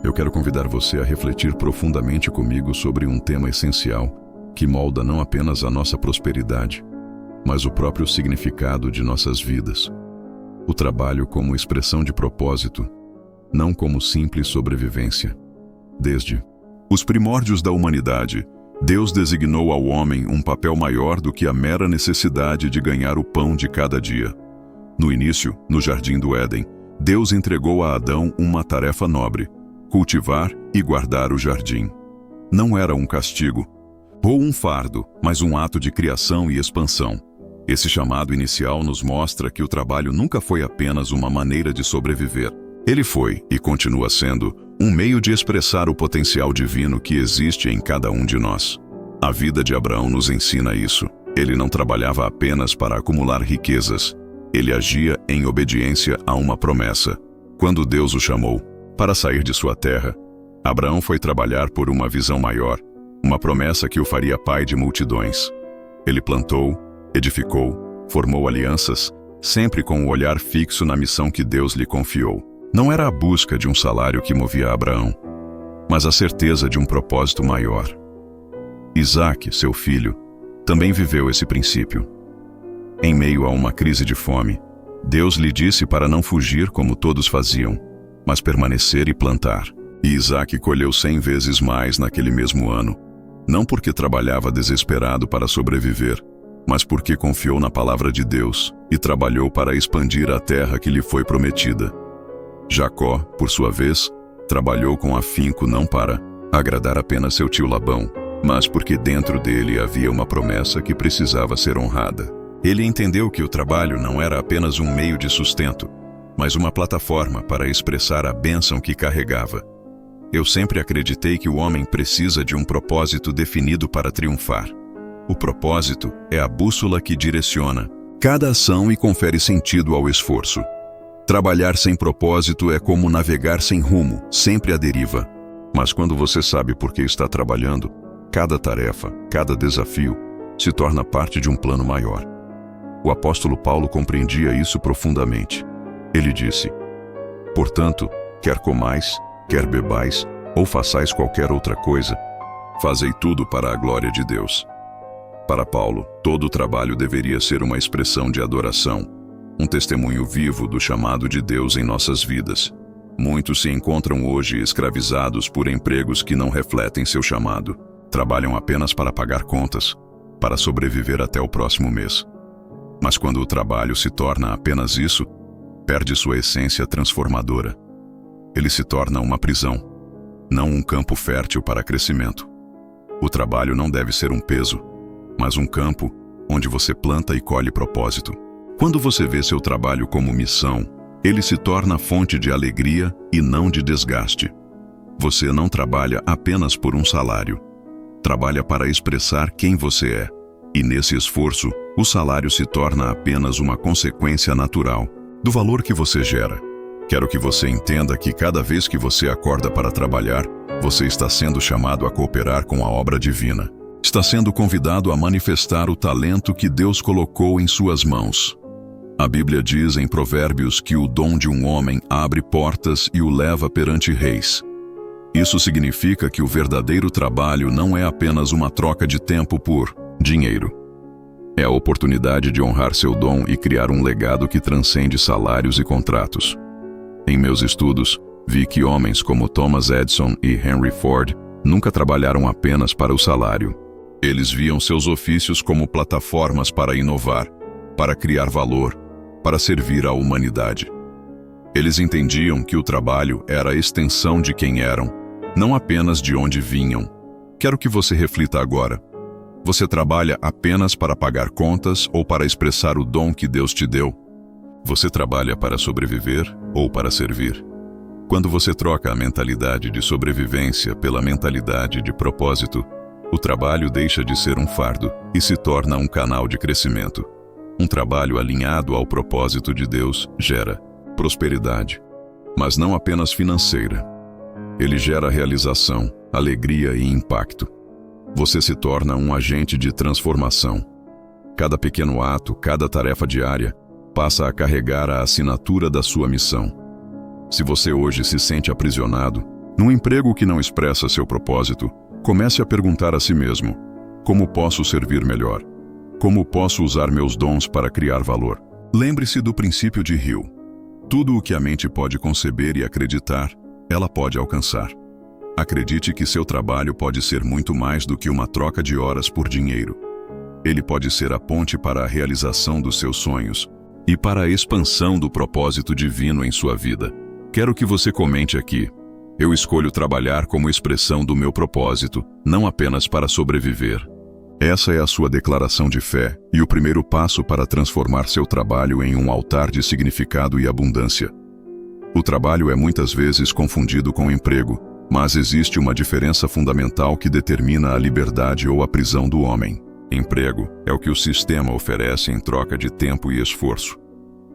Eu quero convidar você a refletir profundamente comigo sobre um tema essencial que molda não apenas a nossa prosperidade, mas o próprio significado de nossas vidas. O trabalho como expressão de propósito, não como simples sobrevivência. Desde os primórdios da humanidade, Deus designou ao homem um papel maior do que a mera necessidade de ganhar o pão de cada dia. No início, no Jardim do Éden, Deus entregou a Adão uma tarefa nobre: cultivar e guardar o jardim. Não era um castigo ou um fardo, mas um ato de criação e expansão. Esse chamado inicial nos mostra que o trabalho nunca foi apenas uma maneira de sobreviver. Ele foi, e continua sendo, um meio de expressar o potencial divino que existe em cada um de nós. A vida de Abraão nos ensina isso. Ele não trabalhava apenas para acumular riquezas. Ele agia em obediência a uma promessa. Quando Deus o chamou para sair de sua terra, Abraão foi trabalhar por uma visão maior, uma promessa que o faria pai de multidões. Ele plantou, edificou, formou alianças, sempre com o olhar fixo na missão que Deus lhe confiou. Não era a busca de um salário que movia Abraão, mas a certeza de um propósito maior. Isaque, seu filho, também viveu esse princípio. Em meio a uma crise de fome, Deus lhe disse para não fugir como todos faziam, mas permanecer e plantar. E Isaque colheu 100 vezes mais naquele mesmo ano, não porque trabalhava desesperado para sobreviver, mas porque confiou na palavra de Deus e trabalhou para expandir a terra que lhe foi prometida. Jacó, por sua vez, trabalhou com afinco não para agradar apenas seu tio Labão, mas porque dentro dele havia uma promessa que precisava ser honrada. Ele entendeu que o trabalho não era apenas um meio de sustento, mas uma plataforma para expressar a bênção que carregava. Eu sempre acreditei que o homem precisa de um propósito definido para triunfar. O propósito é a bússola que direciona cada ação e confere sentido ao esforço. Trabalhar sem propósito é como navegar sem rumo, sempre à deriva. Mas quando você sabe por que está trabalhando, cada tarefa, cada desafio, se torna parte de um plano maior. O apóstolo Paulo compreendia isso profundamente. Ele disse: portanto, quer comais, quer bebais, ou façais qualquer outra coisa, fazei tudo para a glória de Deus. Para Paulo, todo o trabalho deveria ser uma expressão de adoração, um testemunho vivo do chamado de Deus em nossas vidas. Muitos se encontram hoje escravizados por empregos que não refletem seu chamado. Trabalham apenas para pagar contas, para sobreviver até o próximo mês. Mas quando o trabalho se torna apenas isso, perde sua essência transformadora. Ele se torna uma prisão, não um campo fértil para crescimento. O trabalho não deve ser um peso, mas um campo onde você planta e colhe propósito. Quando você vê seu trabalho como missão, ele se torna fonte de alegria e não de desgaste. Você não trabalha apenas por um salário. Trabalha para expressar quem você é. E nesse esforço, o salário se torna apenas uma consequência natural do valor que você gera. Quero que você entenda que cada vez que você acorda para trabalhar, você está sendo chamado a cooperar com a obra divina. Está sendo convidado a manifestar o talento que Deus colocou em suas mãos. A Bíblia diz em Provérbios que o dom de um homem abre portas e o leva perante reis. Isso significa que o verdadeiro trabalho não é apenas uma troca de tempo por dinheiro. É a oportunidade de honrar seu dom e criar um legado que transcende salários e contratos. Em meus estudos, vi que homens como Thomas Edison e Henry Ford nunca trabalharam apenas para o salário. Eles viam seus ofícios como plataformas para inovar, para criar valor, para servir à humanidade. Eles entendiam que o trabalho era a extensão de quem eram, não apenas de onde vinham. Quero que você reflita agora. Você trabalha apenas para pagar contas ou para expressar o dom que Deus te deu? Você trabalha para sobreviver ou para servir? Quando você troca a mentalidade de sobrevivência pela mentalidade de propósito, o trabalho deixa de ser um fardo e se torna um canal de crescimento. Um trabalho alinhado ao propósito de Deus gera prosperidade, mas não apenas financeira. Ele gera realização, alegria e impacto. Você se torna um agente de transformação. Cada pequeno ato, cada tarefa diária, passa a carregar a assinatura da sua missão. Se você hoje se sente aprisionado, Num emprego que não expressa seu propósito, comece a perguntar a si mesmo: como posso servir melhor? Como posso usar meus dons para criar valor? Lembre-se do princípio de Hill. Tudo o que a mente pode conceber e acreditar, ela pode alcançar. Acredite que seu trabalho pode ser muito mais do que uma troca de horas por dinheiro. Ele pode ser a ponte para a realização dos seus sonhos e para a expansão do propósito divino em sua vida. Quero que você comente aqui: eu escolho trabalhar como expressão do meu propósito, não apenas para sobreviver. Essa é a sua declaração de fé e o primeiro passo para transformar seu trabalho em um altar de significado e abundância. O trabalho é muitas vezes confundido com emprego, mas existe uma diferença fundamental que determina a liberdade ou a prisão do homem. Emprego é o que o sistema oferece em troca de tempo e esforço.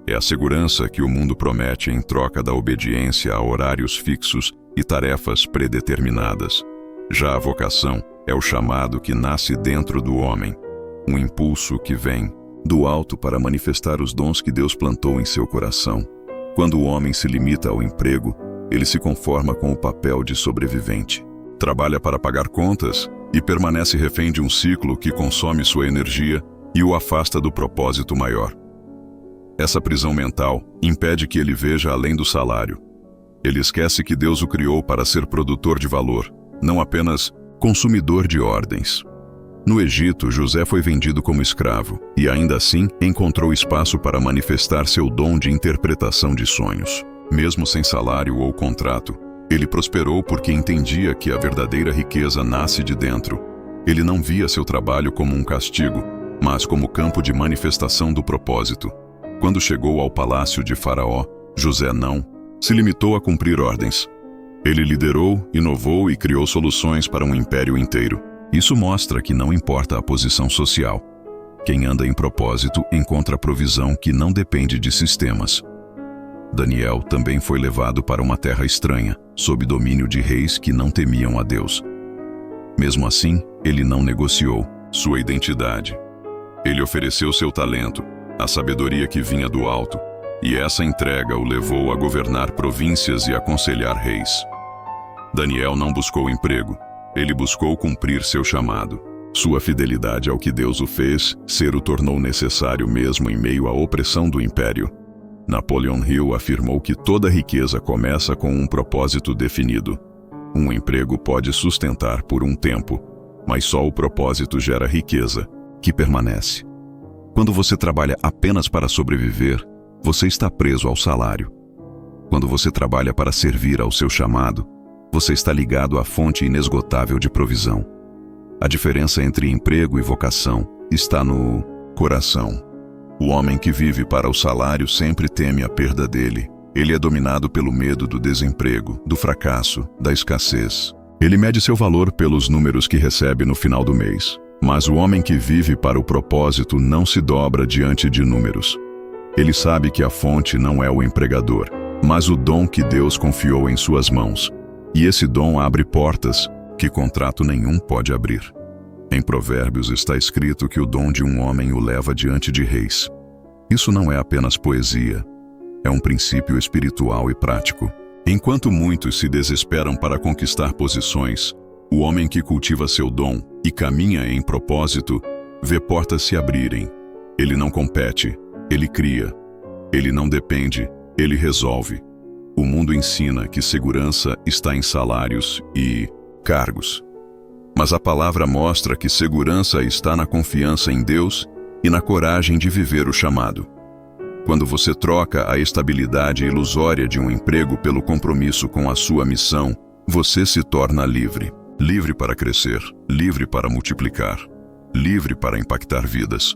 É a segurança que o mundo promete em troca da obediência a horários fixos e tarefas predeterminadas. Já a vocação é o chamado que nasce dentro do homem, um impulso que vem do alto para manifestar os dons que Deus plantou em seu coração. Quando o homem se limita ao emprego, ele se conforma com o papel de sobrevivente. Trabalha para pagar contas e permanece refém de um ciclo que consome sua energia e o afasta do propósito maior. Essa prisão mental impede que ele veja além do salário. Ele esquece que Deus o criou para ser produtor de valor, não apenas consumidor de ordens. No Egito, José foi vendido como escravo e ainda assim encontrou espaço para manifestar seu dom de interpretação de sonhos. Mesmo sem salário ou contrato, ele prosperou porque entendia que a verdadeira riqueza nasce de dentro. Ele não via seu trabalho como um castigo, mas como campo de manifestação do propósito. Quando chegou ao palácio de Faraó, José não se limitou a cumprir ordens. Ele liderou, inovou e criou soluções para um império inteiro. Isso mostra que não importa a posição social. Quem anda em propósito encontra provisão que não depende de sistemas. Daniel também foi levado para uma terra estranha, sob domínio de reis que não temiam a Deus. Mesmo assim, ele não negociou sua identidade. Ele ofereceu seu talento, a sabedoria que vinha do alto, e essa entrega o levou a governar províncias e aconselhar reis. Daniel não buscou emprego, ele buscou cumprir seu chamado. Sua fidelidade ao que Deus o fez ser o tornou necessário mesmo em meio à opressão do império. Napoleon Hill afirmou que toda riqueza começa com um propósito definido. Um emprego pode sustentar por um tempo, mas só o propósito gera riqueza, que permanece. Quando você trabalha apenas para sobreviver, você está preso ao salário. Quando você trabalha para servir ao seu chamado, você está ligado à fonte inesgotável de provisão. A diferença entre emprego e vocação está no coração. O homem que vive para o salário sempre teme a perda dele. Ele é dominado pelo medo do desemprego, do fracasso, da escassez. Ele mede seu valor pelos números que recebe no final do mês. Mas o homem que vive para o propósito não se dobra diante de números. Ele sabe que a fonte não é o empregador, mas o dom que Deus confiou em suas mãos. E esse dom abre portas que contrato nenhum pode abrir. Em Provérbios está escrito que o dom de um homem o leva diante de reis. Isso não é apenas poesia, é um princípio espiritual e prático. Enquanto muitos se desesperam para conquistar posições, o homem que cultiva seu dom e caminha em propósito vê portas se abrirem. Ele não compete, ele cria. Ele não depende, ele resolve. O mundo ensina que segurança está em salários e cargos. Mas a palavra mostra que segurança está na confiança em Deus e na coragem de viver o chamado. Quando você troca a estabilidade ilusória de um emprego pelo compromisso com a sua missão, você se torna livre. Livre para crescer, livre para multiplicar, livre para impactar vidas.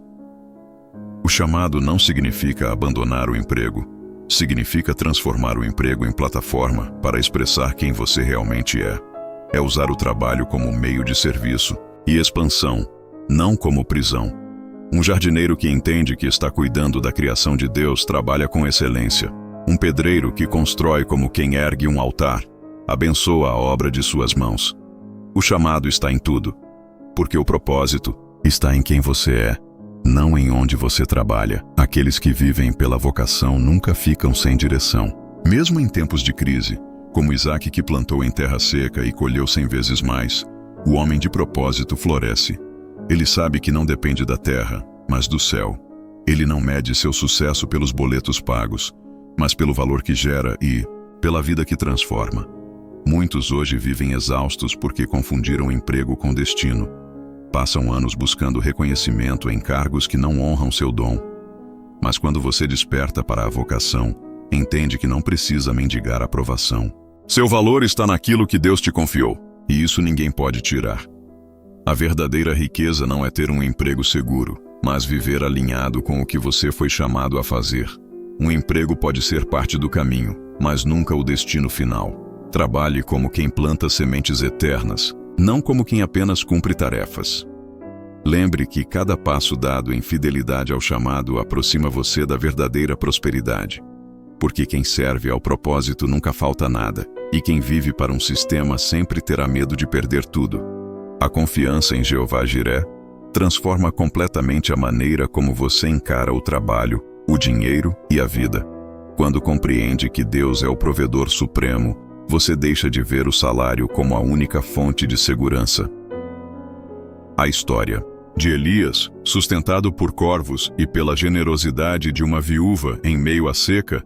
O chamado não significa abandonar o emprego. Significa transformar o emprego em plataforma para expressar quem você realmente é. É usar o trabalho como meio de serviço e expansão, não como prisão. Um jardineiro que entende que está cuidando da criação de Deus trabalha com excelência. Um pedreiro que constrói como quem ergue um altar, abençoa a obra de suas mãos. O chamado está em tudo, porque o propósito está em quem você é, não em onde você trabalha. Aqueles que vivem pela vocação nunca ficam sem direção. Mesmo em tempos de crise, Como Isaac que plantou em terra seca e colheu 100 vezes mais, o homem de propósito floresce. Ele sabe que não depende da terra, mas do céu. Ele não mede seu sucesso pelos boletos pagos, mas pelo valor que gera e pela vida que transforma. Muitos hoje vivem exaustos porque confundiram emprego com destino. Passam anos buscando reconhecimento em cargos que não honram seu dom. Mas quando você desperta para a vocação, entende que não precisa mendigar aprovação. Seu valor está naquilo que Deus te confiou, e isso ninguém pode tirar. A verdadeira riqueza não é ter um emprego seguro, mas viver alinhado com o que você foi chamado a fazer. Um emprego pode ser parte do caminho, mas nunca o destino final. Trabalhe como quem planta sementes eternas, não como quem apenas cumpre tarefas. Lembre que cada passo dado em fidelidade ao chamado aproxima você da verdadeira prosperidade. Porque quem serve ao propósito nunca falta nada, e quem vive para um sistema sempre terá medo de perder tudo. A confiança em Jeová Jiré transforma completamente a maneira como você encara o trabalho, o dinheiro e a vida. Quando compreende que Deus é o provedor supremo, você deixa de ver o salário como a única fonte de segurança. A história de Elias, sustentado por corvos e pela generosidade de uma viúva em meio à seca,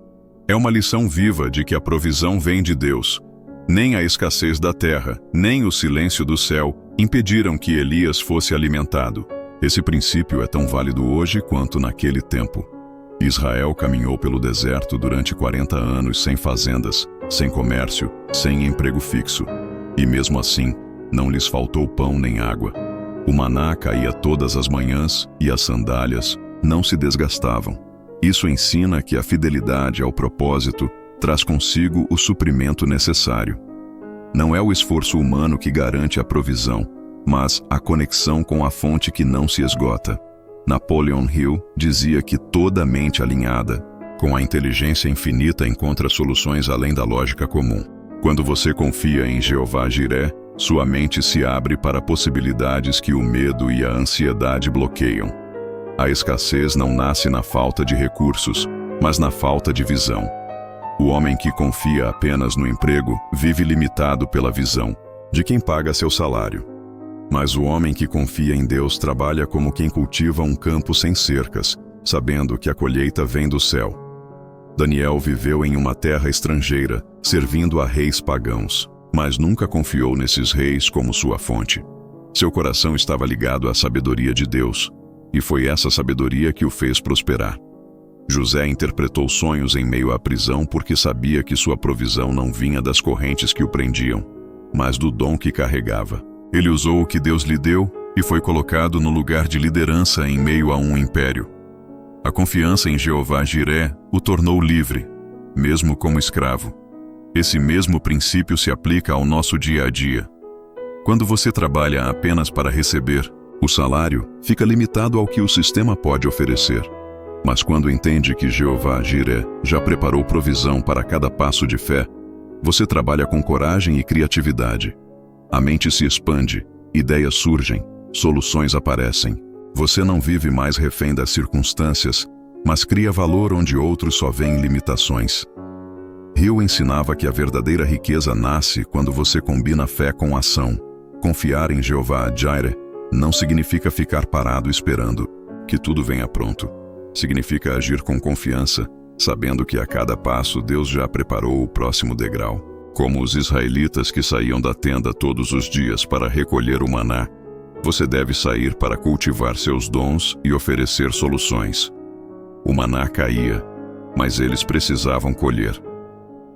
é uma lição viva de que a provisão vem de Deus. Nem a escassez da terra, nem o silêncio do céu impediram que Elias fosse alimentado. Esse princípio é tão válido hoje quanto naquele tempo. Israel caminhou pelo deserto durante 40 anos sem fazendas, sem comércio, sem emprego fixo. E mesmo assim, não lhes faltou pão nem água. O maná caía todas as manhãs e as sandálias não se desgastavam. Isso ensina que a fidelidade ao propósito traz consigo o suprimento necessário. Não é o esforço humano que garante a provisão, mas a conexão com a fonte que não se esgota. Napoleon Hill dizia que toda mente alinhada com a inteligência infinita encontra soluções além da lógica comum. Quando você confia em Jeová Jiré, sua mente se abre para possibilidades que o medo e a ansiedade bloqueiam. A escassez não nasce na falta de recursos, mas na falta de visão. O homem que confia apenas no emprego vive limitado pela visão de quem paga seu salário. Mas o homem que confia em Deus trabalha como quem cultiva um campo sem cercas, sabendo que a colheita vem do céu. Daniel viveu em uma terra estrangeira, servindo a reis pagãos, mas nunca confiou nesses reis como sua fonte. Seu coração estava ligado à sabedoria de Deus, e foi essa sabedoria que o fez prosperar. José interpretou sonhos em meio à prisão porque sabia que sua provisão não vinha das correntes que o prendiam, mas do dom que carregava. Ele usou o que Deus lhe deu e foi colocado no lugar de liderança em meio a um império. A confiança em Jeová Jiré o tornou livre, mesmo como escravo. Esse mesmo princípio se aplica ao nosso dia a dia. Quando você trabalha apenas para receber, o salário fica limitado ao que o sistema pode oferecer. Mas quando entende que Jeová Jiré já preparou provisão para cada passo de fé, você trabalha com coragem e criatividade. A mente se expande, ideias surgem, soluções aparecem. Você não vive mais refém das circunstâncias, mas cria valor onde outros só veem limitações. Hill ensinava que a verdadeira riqueza nasce quando você combina fé com ação. Confiar em Jeová Jiré não significa ficar parado esperando que tudo venha pronto. Significa agir com confiança, sabendo que a cada passo Deus já preparou o próximo degrau. Como os israelitas que saíam da tenda todos os dias para recolher o maná, você deve sair para cultivar seus dons e oferecer soluções. O maná caía, mas eles precisavam colher.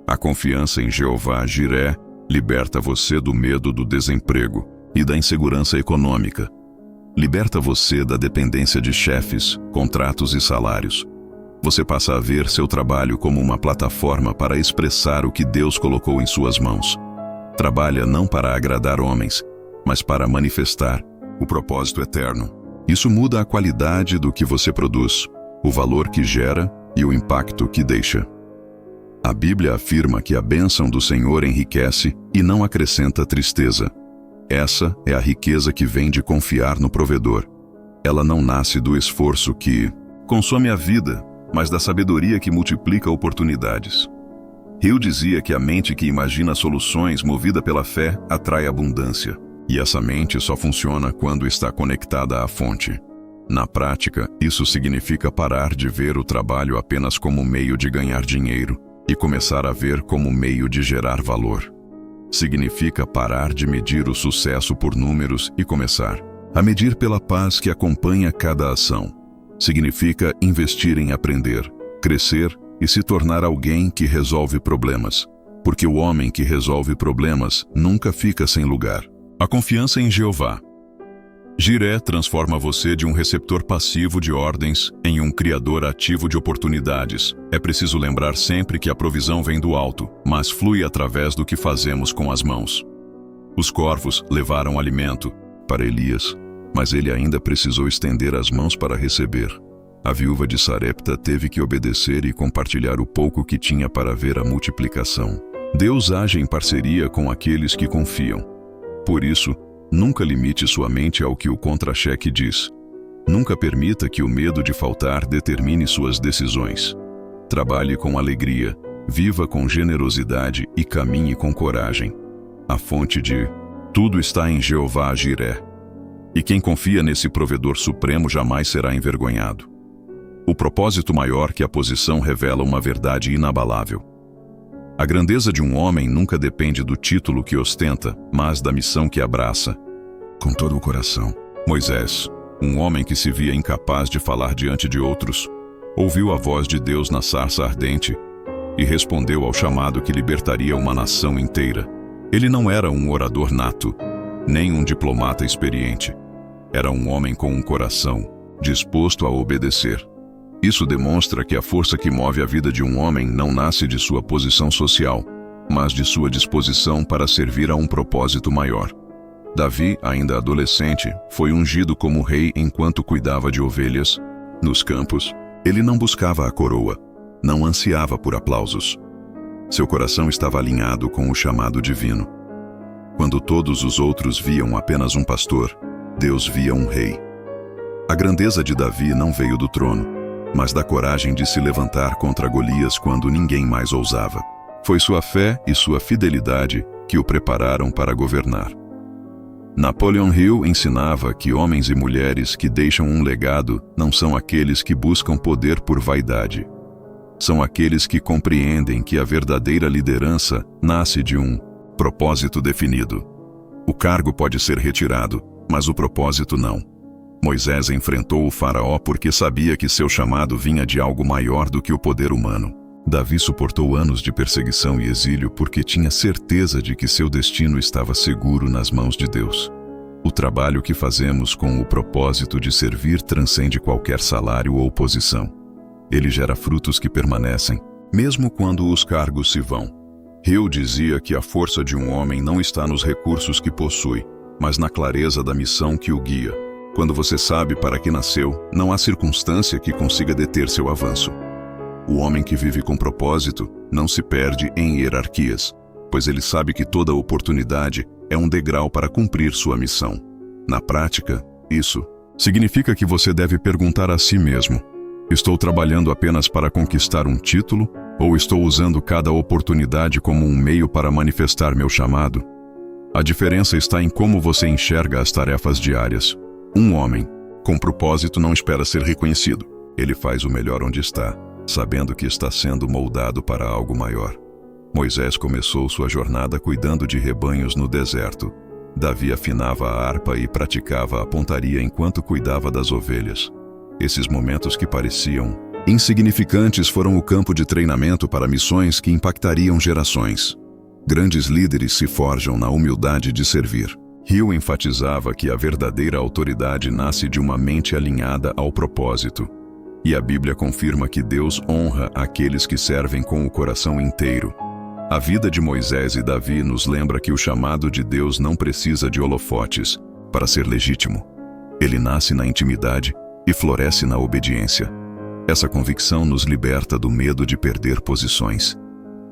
A confiança em Jeová Jiré liberta você do medo do desemprego e da insegurança econômica. Liberta você da dependência de chefes, contratos e salários. Você passa a ver seu trabalho como uma plataforma para expressar o que Deus colocou em suas mãos. Trabalha não para agradar homens, mas para manifestar o propósito eterno. Isso muda a qualidade do que você produz, o valor que gera e o impacto que deixa. A Bíblia afirma que a bênção do Senhor enriquece e não acrescenta tristeza. Essa é a riqueza que vem de confiar no provedor. Ela não nasce do esforço que consome a vida, mas da sabedoria que multiplica oportunidades. Hill dizia que a mente que imagina soluções movida pela fé atrai abundância. E essa mente só funciona quando está conectada à fonte. Na prática, isso significa parar de ver o trabalho apenas como meio de ganhar dinheiro e começar a ver como meio de gerar valor. Significa parar de medir o sucesso por números e começar a medir pela paz que acompanha cada ação. Significa investir em aprender, crescer e se tornar alguém que resolve problemas. Porque o homem que resolve problemas nunca fica sem lugar. A confiança em Jeová. Jiré transforma você de um receptor passivo de ordens em um criador ativo de oportunidades. É preciso lembrar sempre que a provisão vem do alto, mas flui através do que fazemos com as mãos. Os corvos levaram alimento para Elias, mas ele ainda precisou estender as mãos para receber. A viúva de Sarepta teve que obedecer e compartilhar o pouco que tinha para ver a multiplicação. Deus age em parceria com aqueles que confiam. Por isso, nunca limite sua mente ao que o contra-cheque diz. Nunca permita que o medo de faltar determine suas decisões. Trabalhe com alegria, viva com generosidade e caminhe com coragem. A fonte de tudo está em Jeová Jiré. E quem confia nesse provedor supremo jamais será envergonhado. O propósito maior que a posição revela uma verdade inabalável. A grandeza de um homem nunca depende do título que ostenta, mas da missão que abraça. Com todo o coração. Moisés, um homem que se via incapaz de falar diante de outros, ouviu a voz de Deus na sarça ardente e respondeu ao chamado que libertaria uma nação inteira. Ele não era um orador nato, nem um diplomata experiente. Era um homem com um coração disposto a obedecer. Isso demonstra que a força que move a vida de um homem não nasce de sua posição social, mas de sua disposição para servir a um propósito maior. Davi, ainda adolescente, foi ungido como rei enquanto cuidava de ovelhas. Nos campos, ele não buscava a coroa, não ansiava por aplausos. Seu coração estava alinhado com o chamado divino. Quando todos os outros viam apenas um pastor, Deus via um rei. A grandeza de Davi não veio do trono, mas da coragem de se levantar contra Golias quando ninguém mais ousava. Foi sua fé e sua fidelidade que o prepararam para governar. Napoleon Hill ensinava que homens e mulheres que deixam um legado não são aqueles que buscam poder por vaidade. São aqueles que compreendem que a verdadeira liderança nasce de um propósito definido. O cargo pode ser retirado, mas o propósito não. Moisés enfrentou o faraó porque sabia que seu chamado vinha de algo maior do que o poder humano. Davi suportou anos de perseguição e exílio porque tinha certeza de que seu destino estava seguro nas mãos de Deus. O trabalho que fazemos com o propósito de servir transcende qualquer salário ou posição. Ele gera frutos que permanecem, mesmo quando os cargos se vão. Hill dizia que a força de um homem não está nos recursos que possui, mas na clareza da missão que o guia. Quando você sabe para que nasceu, não há circunstância que consiga deter seu avanço. O homem que vive com propósito não se perde em hierarquias, pois ele sabe que toda oportunidade é um degrau para cumprir sua missão. Na prática, isso significa que você deve perguntar a si mesmo: estou trabalhando apenas para conquistar um título ou estou usando cada oportunidade como um meio para manifestar meu chamado? A diferença está em como você enxerga as tarefas diárias. Um homem com propósito não espera ser reconhecido. Ele faz o melhor onde está, sabendo que está sendo moldado para algo maior. Moisés começou sua jornada cuidando de rebanhos no deserto. Davi afinava a harpa e praticava a pontaria enquanto cuidava das ovelhas. Esses momentos que pareciam insignificantes foram o campo de treinamento para missões que impactariam gerações. Grandes líderes se forjam na humildade de servir. Hill enfatizava que a verdadeira autoridade nasce de uma mente alinhada ao propósito. E a Bíblia confirma que Deus honra aqueles que servem com o coração inteiro. A vida de Moisés e Davi nos lembra que o chamado de Deus não precisa de holofotes para ser legítimo. Ele nasce na intimidade e floresce na obediência. Essa convicção nos liberta do medo de perder posições.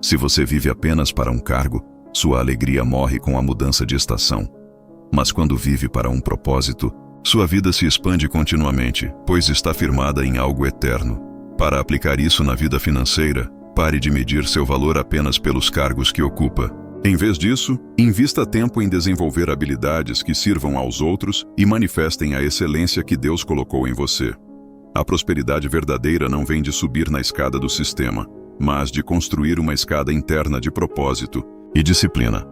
Se você vive apenas para um cargo, sua alegria morre com a mudança de estação. Mas quando vive para um propósito, sua vida se expande continuamente, pois está firmada em algo eterno. Para aplicar isso na vida financeira, Pare de medir seu valor apenas pelos cargos que ocupa. Em vez disso, invista tempo em desenvolver habilidades que sirvam aos outros e manifestem a excelência que Deus colocou em você. A prosperidade verdadeira não vem de subir na escada do sistema, mas de construir uma escada interna de propósito e disciplina.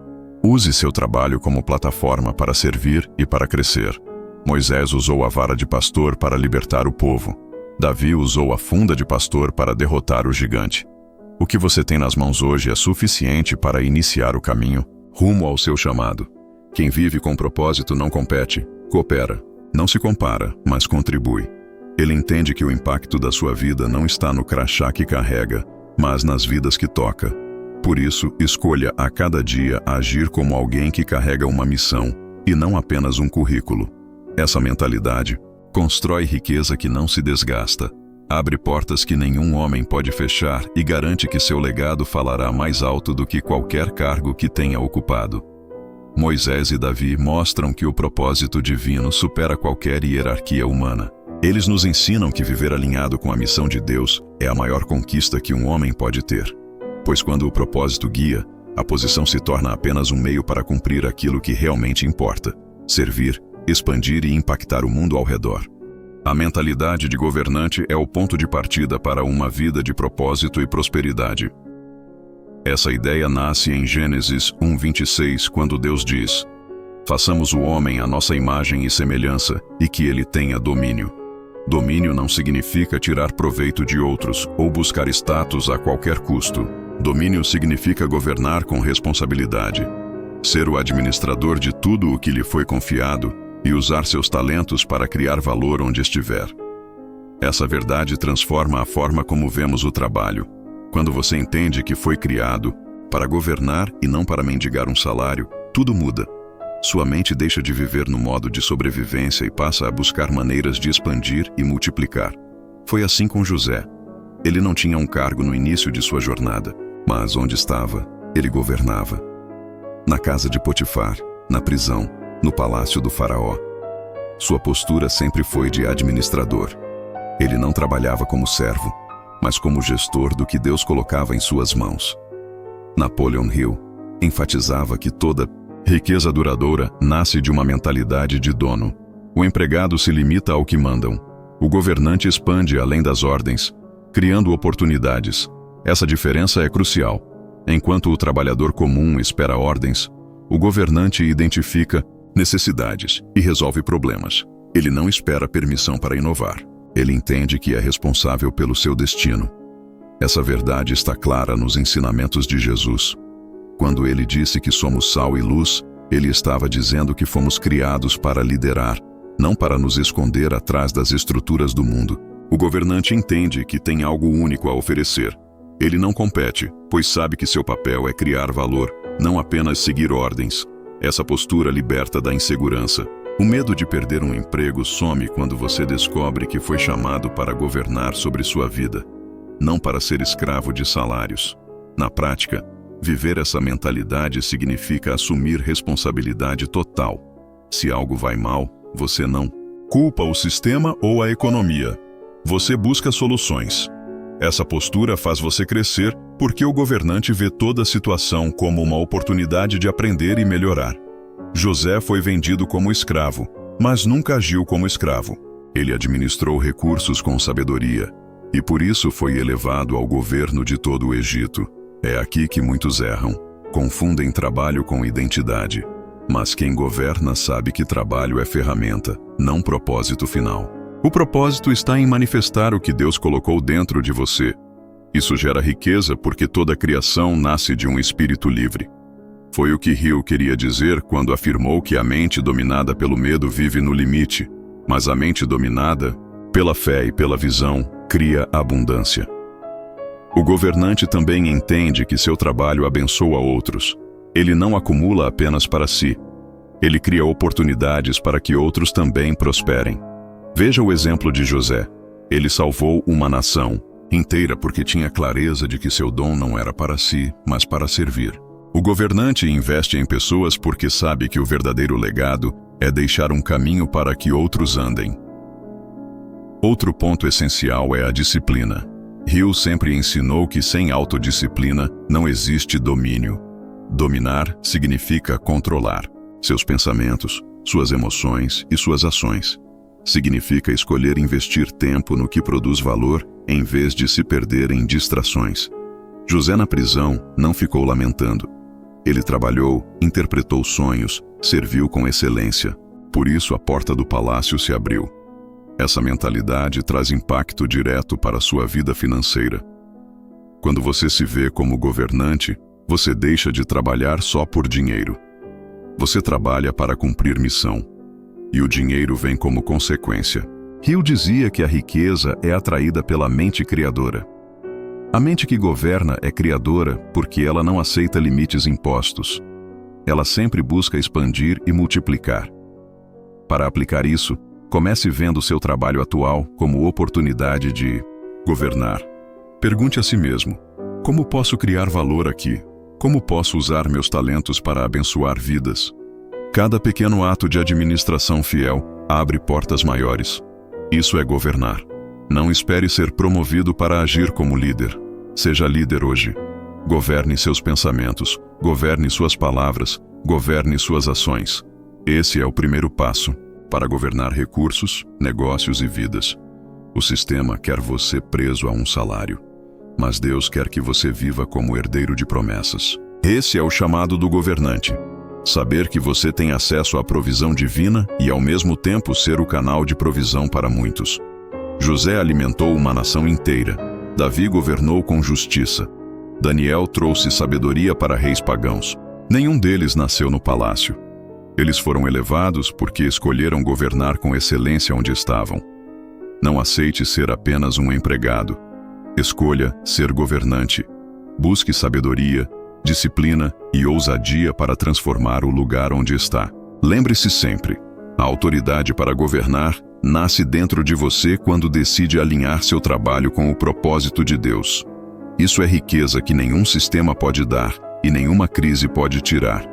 Use seu trabalho como plataforma para servir e para crescer. Moisés usou a vara de pastor para libertar o povo. Davi usou a funda de pastor para derrotar o gigante. O que você tem nas mãos hoje é suficiente para iniciar o caminho rumo ao seu chamado. Quem vive com propósito não compete, coopera. Não se compara, mas contribui. Ele entende que o impacto da sua vida não está no crachá que carrega, mas nas vidas que toca. Por isso, escolha a cada dia agir como alguém que carrega uma missão e não apenas um currículo. Essa mentalidade constrói riqueza que não se desgasta, abre portas que nenhum homem pode fechar e garante que seu legado falará mais alto do que qualquer cargo que tenha ocupado. Moisés e Davi mostram que o propósito divino supera qualquer hierarquia humana. Eles nos ensinam que viver alinhado com a missão de Deus é a maior conquista que um homem pode ter. Pois quando o propósito guia, a posição se torna apenas um meio para cumprir aquilo que realmente importa: servir, expandir e impactar o mundo ao redor. A mentalidade de governante é o ponto de partida para uma vida de propósito e prosperidade. Essa ideia nasce em Gênesis 1:26, quando Deus diz: "Façamos o homem à nossa imagem e semelhança, e que ele tenha domínio." Domínio não significa tirar proveito de outros ou buscar status a qualquer custo. Domínio significa governar com responsabilidade, ser o administrador de tudo o que lhe foi confiado e usar seus talentos para criar valor onde estiver. Essa verdade transforma a forma como vemos o trabalho. Quando você entende que foi criado para governar e não para mendigar um salário, tudo muda. Sua mente deixa de viver no modo de sobrevivência e passa a buscar maneiras de expandir e multiplicar. Foi assim com José. Ele não tinha um cargo no início de sua jornada, mas onde estava, ele governava. Na casa de Potifar, na prisão, no palácio do faraó. Sua postura sempre foi de administrador. Ele não trabalhava como servo, mas como gestor do que Deus colocava em suas mãos. Napoleon Hill enfatizava que toda riqueza duradoura nasce de uma mentalidade de dono. O empregado se limita ao que mandam. O governante expande além das ordens, criando oportunidades. Essa diferença é crucial. Enquanto o trabalhador comum espera ordens, o governante identifica necessidades e resolve problemas. Ele não espera permissão para inovar. Ele entende que é responsável pelo seu destino. Essa verdade está clara nos ensinamentos de Jesus. Quando ele disse que somos sal e luz, ele estava dizendo que fomos criados para liderar, não para nos esconder atrás das estruturas do mundo. O governante entende que tem algo único a oferecer. Ele não compete, pois sabe que seu papel é criar valor, não apenas seguir ordens. Essa postura liberta da insegurança. O medo de perder um emprego some quando você descobre que foi chamado para governar sobre sua vida, não para ser escravo de salários. Na prática, viver essa mentalidade significa assumir responsabilidade total. Se algo vai mal, você não culpa o sistema ou a economia. Você busca soluções. Essa postura faz você crescer porque o governante vê toda a situação como uma oportunidade de aprender e melhorar. José foi vendido como escravo, mas nunca agiu como escravo. Ele administrou recursos com sabedoria e por isso foi elevado ao governo de todo o Egito. É aqui que muitos erram, confundem trabalho com identidade. Mas quem governa sabe que trabalho é ferramenta, não propósito final. O propósito está em manifestar o que Deus colocou dentro de você. Isso gera riqueza porque toda a criação nasce de um espírito livre. Foi o que Hill queria dizer quando afirmou que a mente dominada pelo medo vive no limite, mas a mente dominada pela fé e pela visão cria abundância. O governante também entende que seu trabalho abençoa outros. Ele não acumula apenas para si. Ele cria oportunidades para que outros também prosperem. Veja o exemplo de José. Ele salvou uma nação inteira porque tinha clareza de que seu dom não era para si, mas para servir. O governante investe em pessoas porque sabe que o verdadeiro legado é deixar um caminho para que outros andem. Outro ponto essencial é a disciplina. Hill sempre ensinou que sem autodisciplina não existe domínio. Dominar significa controlar seus pensamentos, suas emoções e suas ações. Significa escolher investir tempo no que produz valor em vez de se perder em distrações. José na prisão não ficou lamentando. Ele trabalhou, interpretou sonhos, serviu com excelência. Por isso a porta do palácio se abriu. Essa mentalidade traz impacto direto para a sua vida financeira. Quando você se vê como governante, você deixa de trabalhar só por dinheiro. Você trabalha para cumprir missão. E o dinheiro vem como consequência. Hill dizia que a riqueza é atraída pela mente criadora. A mente que governa é criadora porque ela não aceita limites impostos. Ela sempre busca expandir e multiplicar. Para aplicar isso, comece vendo seu trabalho atual como oportunidade de governar. Pergunte a si mesmo: como posso criar valor aqui? Como posso usar meus talentos para abençoar vidas? Cada pequeno ato de administração fiel abre portas maiores. Isso é governar. Não espere ser promovido para agir como líder. Seja líder hoje. Governe seus pensamentos, governe suas palavras, governe suas ações. Esse é o primeiro passo para governar recursos, negócios e vidas. O sistema quer você preso a um salário, mas Deus quer que você viva como herdeiro de promessas. Esse é o chamado do governante. Saber que você tem acesso à provisão divina e ao mesmo tempo ser o canal de provisão para muitos. José alimentou uma nação inteira. Davi governou com justiça. Daniel trouxe sabedoria para reis pagãos. Nenhum deles nasceu no palácio. Eles foram elevados porque escolheram governar com excelência onde estavam. Não aceite ser apenas um empregado. Escolha ser governante. Busque sabedoria, disciplina e ousadia para transformar o lugar onde está. Lembre-se sempre, a autoridade para governar nasce dentro de você quando decide alinhar seu trabalho com o propósito de Deus. Isso é riqueza que nenhum sistema pode dar e nenhuma crise pode tirar.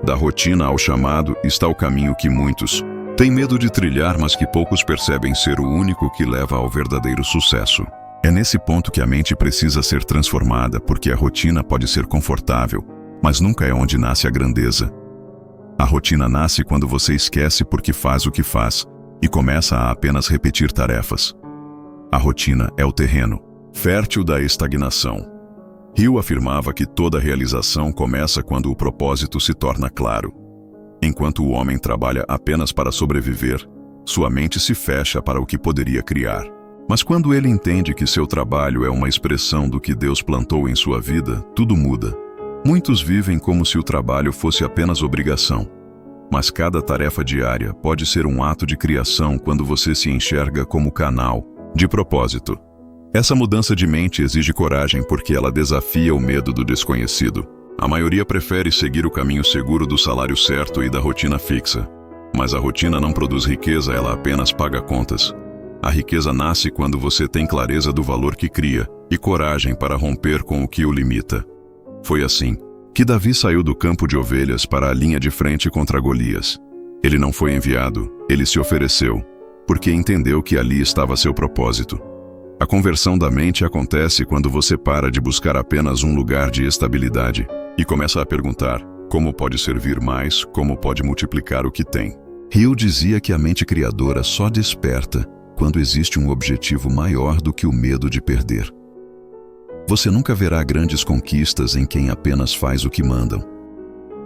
Da rotina ao chamado está o caminho que muitos têm medo de trilhar, mas que poucos percebem ser o único que leva ao verdadeiro sucesso. É nesse ponto que a mente precisa ser transformada, porque a rotina pode ser confortável, mas nunca é onde nasce a grandeza. A rotina nasce quando você esquece por que faz o que faz e começa a apenas repetir tarefas. A rotina é o terreno fértil da estagnação. Hill afirmava que toda realização começa quando o propósito se torna claro. Enquanto o homem trabalha apenas para sobreviver, sua mente se fecha para o que poderia criar. Mas quando ele entende que seu trabalho é uma expressão do que Deus plantou em sua vida, tudo muda. Muitos vivem como se o trabalho fosse apenas obrigação. Mas cada tarefa diária pode ser um ato de criação quando você se enxerga como canal de propósito. Essa mudança de mente exige coragem porque ela desafia o medo do desconhecido. A maioria prefere seguir o caminho seguro do salário certo e da rotina fixa. Mas a rotina não produz riqueza, ela apenas paga contas. A riqueza nasce quando você tem clareza do valor que cria e coragem para romper com o que o limita. Foi assim que Davi saiu do campo de ovelhas para a linha de frente contra Golias. Ele não foi enviado, ele se ofereceu, porque entendeu que ali estava seu propósito. A conversão da mente acontece quando você para de buscar apenas um lugar de estabilidade e começa a perguntar: como pode servir mais, como pode multiplicar o que tem? Hill dizia que a mente criadora só desperta quando existe um objetivo maior do que o medo de perder. Você nunca verá grandes conquistas em quem apenas faz o que mandam.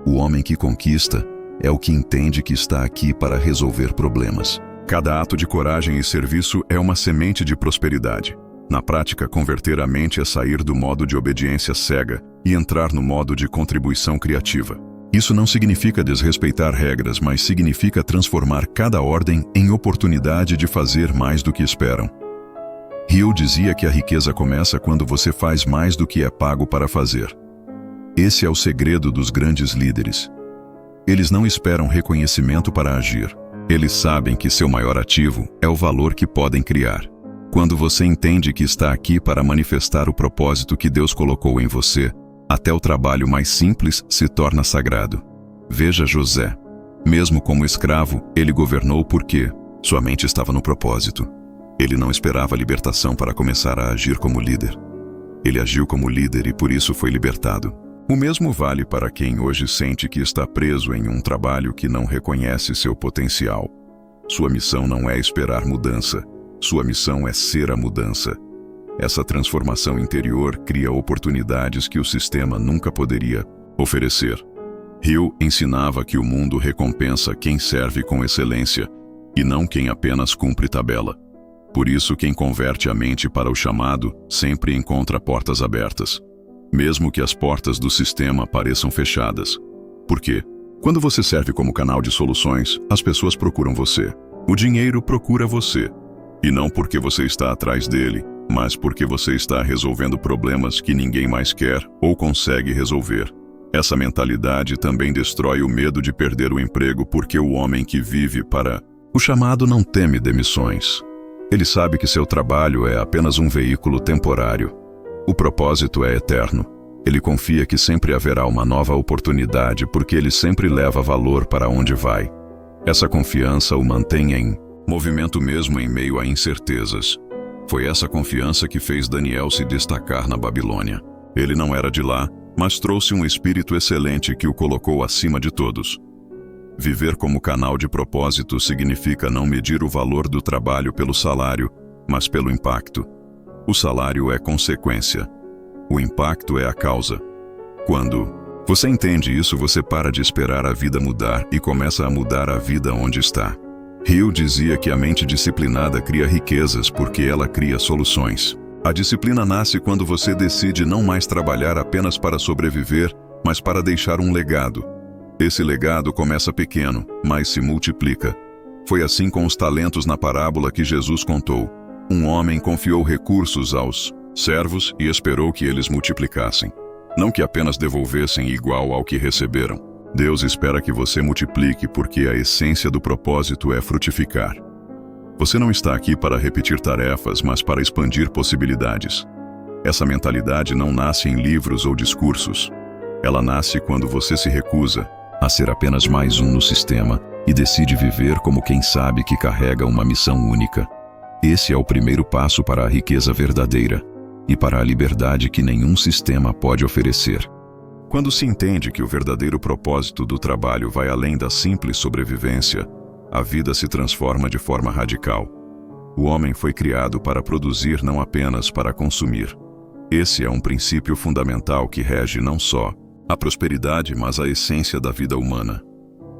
O homem que conquista é o que entende que está aqui para resolver problemas. Cada ato de coragem e serviço é uma semente de prosperidade. Na prática, converter a mente é sair do modo de obediência cega e entrar no modo de contribuição criativa. Isso não significa desrespeitar regras, mas significa transformar cada ordem em oportunidade de fazer mais do que esperam. Hill dizia que a riqueza começa quando você faz mais do que é pago para fazer. Esse é o segredo dos grandes líderes. Eles não esperam reconhecimento para agir. Eles sabem que seu maior ativo é o valor que podem criar. Quando você entende que está aqui para manifestar o propósito que Deus colocou em você, até o trabalho mais simples se torna sagrado. Veja José. Mesmo como escravo, ele governou porque sua mente estava no propósito. Ele não esperava a libertação para começar a agir como líder. Ele agiu como líder e por isso foi libertado. O mesmo vale para quem hoje sente que está preso em um trabalho que não reconhece seu potencial. Sua missão não é esperar mudança. Sua missão é ser a mudança. Essa transformação interior cria oportunidades que o sistema nunca poderia oferecer. Hill ensinava que o mundo recompensa quem serve com excelência e não quem apenas cumpre tabela. Por isso, quem converte a mente para o chamado sempre encontra portas abertas, mesmo que as portas do sistema pareçam fechadas. Por quê? Quando você serve como canal de soluções, as pessoas procuram você. O dinheiro procura você. E não porque você está atrás dele, mas porque você está resolvendo problemas que ninguém mais quer ou consegue resolver. Essa mentalidade também destrói o medo de perder o emprego, porque o homem que vive para o chamado não teme demissões. Ele sabe que seu trabalho é apenas um veículo temporário. O propósito é eterno. Ele confia que sempre haverá uma nova oportunidade, porque ele sempre leva valor para onde vai. Essa confiança o mantém em movimento mesmo em meio a incertezas. Foi essa confiança que fez Daniel se destacar na Babilônia. Ele não era de lá, mas trouxe um espírito excelente que o colocou acima de todos. Viver como canal de propósito significa não medir o valor do trabalho pelo salário, mas pelo impacto. O salário é consequência. O impacto é a causa. Quando você entende isso, você para de esperar a vida mudar e começa a mudar a vida onde está. Hill dizia que a mente disciplinada cria riquezas porque ela cria soluções. A disciplina nasce quando você decide não mais trabalhar apenas para sobreviver, mas para deixar um legado. Esse legado começa pequeno, mas se multiplica. Foi assim com os talentos na parábola que Jesus contou. Um homem confiou recursos aos servos e esperou que eles multiplicassem. Não que apenas devolvessem igual ao que receberam. Deus espera que você multiplique, porque a essência do propósito é frutificar. Você não está aqui para repetir tarefas, mas para expandir possibilidades. Essa mentalidade não nasce em livros ou discursos. Ela nasce quando você se recusa a ser apenas mais um no sistema e decide viver como quem sabe que carrega uma missão única. Esse é o primeiro passo para a riqueza verdadeira e para a liberdade que nenhum sistema pode oferecer. Quando se entende que o verdadeiro propósito do trabalho vai além da simples sobrevivência, a vida se transforma de forma radical. O homem foi criado para produzir, não apenas para consumir. Esse é um princípio fundamental que rege não só a prosperidade, mas a essência da vida humana.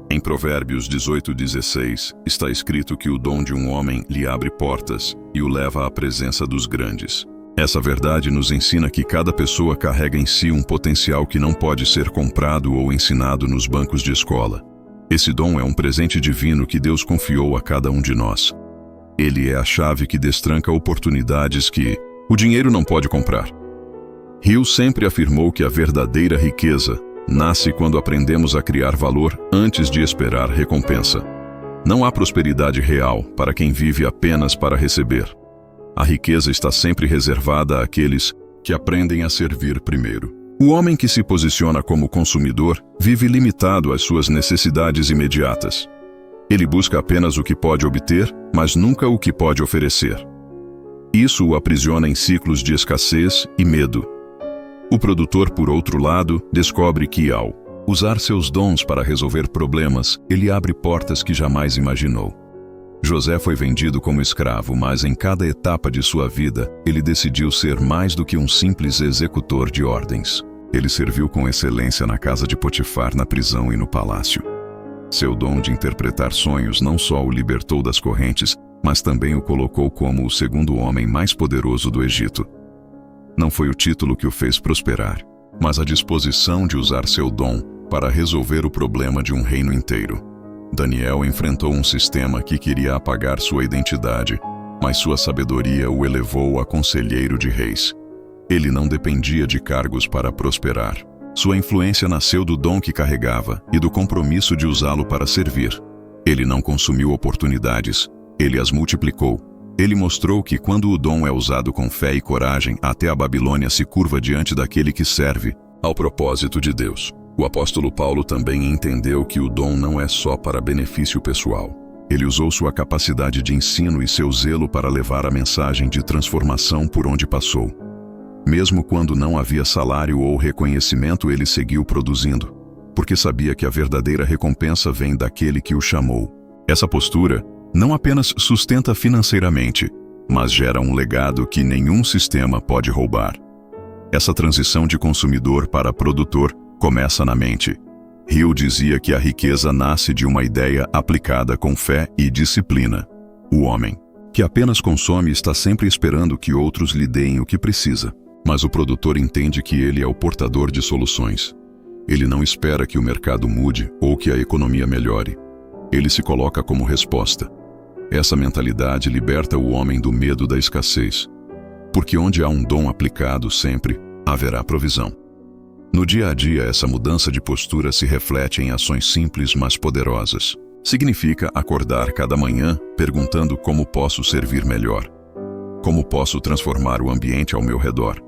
Em Provérbios 18:16, está escrito que o dom de um homem lhe abre portas e o leva à presença dos grandes. Essa verdade nos ensina que cada pessoa carrega em si um potencial que não pode ser comprado ou ensinado nos bancos de escola. Esse dom é um presente divino que Deus confiou a cada um de nós. Ele é a chave que destranca oportunidades que o dinheiro não pode comprar. Hill sempre afirmou que a verdadeira riqueza nasce quando aprendemos a criar valor antes de esperar recompensa. Não há prosperidade real para quem vive apenas para receber. A riqueza está sempre reservada àqueles que aprendem a servir primeiro. O homem que se posiciona como consumidor vive limitado às suas necessidades imediatas. Ele busca apenas o que pode obter, mas nunca o que pode oferecer. Isso o aprisiona em ciclos de escassez e medo. O produtor, por outro lado, descobre que, ao usar seus dons para resolver problemas, ele abre portas que jamais imaginou. José foi vendido como escravo, mas em cada etapa de sua vida, ele decidiu ser mais do que um simples executor de ordens. Ele serviu com excelência na casa de Potifar, na prisão e no palácio. Seu dom de interpretar sonhos não só o libertou das correntes, mas também o colocou como o segundo homem mais poderoso do Egito. Não foi o título que o fez prosperar, mas a disposição de usar seu dom para resolver o problema de um reino inteiro. Daniel enfrentou um sistema que queria apagar sua identidade, mas sua sabedoria o elevou a conselheiro de reis. Ele não dependia de cargos para prosperar. Sua influência nasceu do dom que carregava e do compromisso de usá-lo para servir. Ele não consumiu oportunidades, ele as multiplicou. Ele mostrou que quando o dom é usado com fé e coragem, até a Babilônia se curva diante daquele que serve ao propósito de Deus. O apóstolo Paulo também entendeu que o dom não é só para benefício pessoal. Ele usou sua capacidade de ensino e seu zelo para levar a mensagem de transformação por onde passou. Mesmo quando não havia salário ou reconhecimento, ele seguiu produzindo, porque sabia que a verdadeira recompensa vem daquele que o chamou. Essa postura não apenas sustenta financeiramente, mas gera um legado que nenhum sistema pode roubar. Essa transição de consumidor para produtor começa na mente. Hill dizia que a riqueza nasce de uma ideia aplicada com fé e disciplina. O homem, que apenas consome, está sempre esperando que outros lhe deem o que precisa. Mas o produtor entende que ele é o portador de soluções. Ele não espera que o mercado mude ou que a economia melhore. Ele se coloca como resposta. Essa mentalidade liberta o homem do medo da escassez. Porque onde há um dom aplicado, sempre haverá provisão. No dia a dia, essa mudança de postura se reflete em ações simples, mas poderosas. Significa acordar cada manhã perguntando como posso servir melhor. Como posso transformar o ambiente ao meu redor?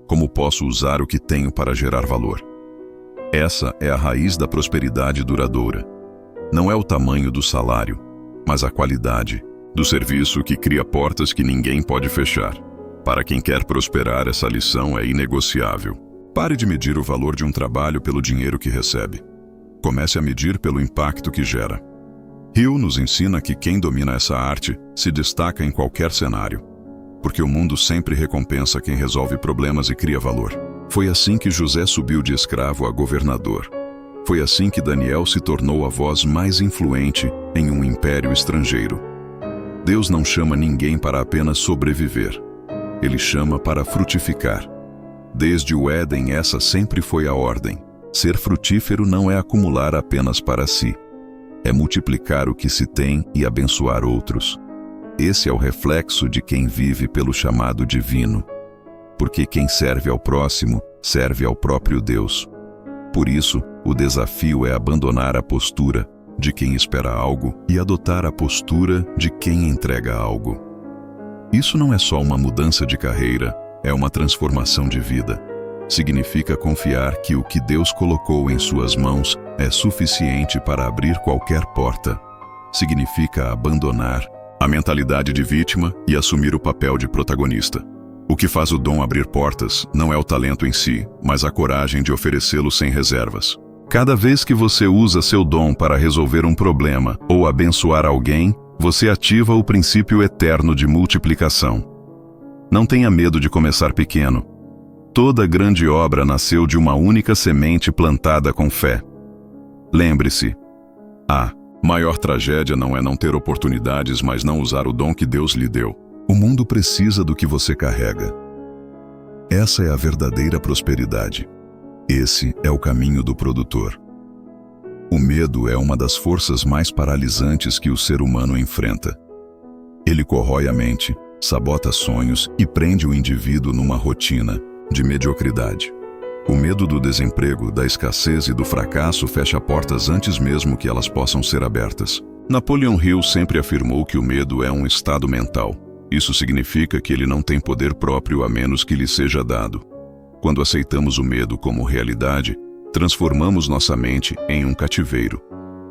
Como posso usar o que tenho para gerar valor? Essa é a raiz da prosperidade duradoura. Não é o tamanho do salário, mas a qualidade do serviço que cria portas que ninguém pode fechar. Para quem quer prosperar, essa lição é inegociável. Pare de medir o valor de um trabalho pelo dinheiro que recebe. Comece a medir pelo impacto que gera. Hill nos ensina que quem domina essa arte se destaca em qualquer cenário, porque o mundo sempre recompensa quem resolve problemas e cria valor. Foi assim que José subiu de escravo a governador. Foi assim que Daniel se tornou a voz mais influente em um império estrangeiro. Deus não chama ninguém para apenas sobreviver. Ele chama para frutificar. Desde o Éden, essa sempre foi a ordem. Ser frutífero não é acumular apenas para si. É multiplicar o que se tem e abençoar outros. Esse é o reflexo de quem vive pelo chamado divino. Porque quem serve ao próximo, serve ao próprio Deus. Por isso, o desafio é abandonar a postura de quem espera algo e adotar a postura de quem entrega algo. Isso não é só uma mudança de carreira, é uma transformação de vida. Significa confiar que o que Deus colocou em suas mãos é suficiente para abrir qualquer porta. Significa abandonar a mentalidade de vítima e assumir o papel de protagonista. O que faz o dom abrir portas não é o talento em si, mas a coragem de oferecê-lo sem reservas. Cada vez que você usa seu dom para resolver um problema ou abençoar alguém, você ativa o princípio eterno de multiplicação. Não tenha medo de começar pequeno. Toda grande obra nasceu de uma única semente plantada com fé. Lembre-se, a maior tragédia não é não ter oportunidades, mas não usar o dom que Deus lhe deu. O mundo precisa do que você carrega. Essa é a verdadeira prosperidade. Esse é o caminho do produtor. O medo é uma das forças mais paralisantes que o ser humano enfrenta. Ele corrói a mente, sabota sonhos e prende o indivíduo numa rotina de mediocridade. O medo do desemprego, da escassez e do fracasso fecha portas antes mesmo que elas possam ser abertas. Napoleon Hill sempre afirmou que o medo é um estado mental. Isso significa que ele não tem poder próprio a menos que lhe seja dado. Quando aceitamos o medo como realidade, transformamos nossa mente em um cativeiro.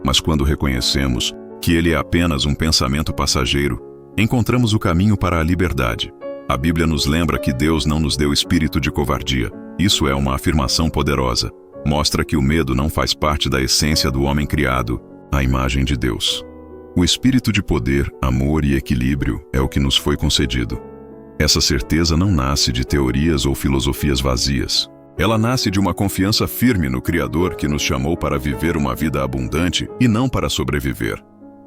Mas quando reconhecemos que ele é apenas um pensamento passageiro, encontramos o caminho para a liberdade. A Bíblia nos lembra que Deus não nos deu espírito de covardia. Isso é uma afirmação poderosa. Mostra que o medo não faz parte da essência do homem criado, à imagem de Deus. O espírito de poder, amor e equilíbrio é o que nos foi concedido. Essa certeza não nasce de teorias ou filosofias vazias. Ela nasce de uma confiança firme no Criador que nos chamou para viver uma vida abundante e não para sobreviver.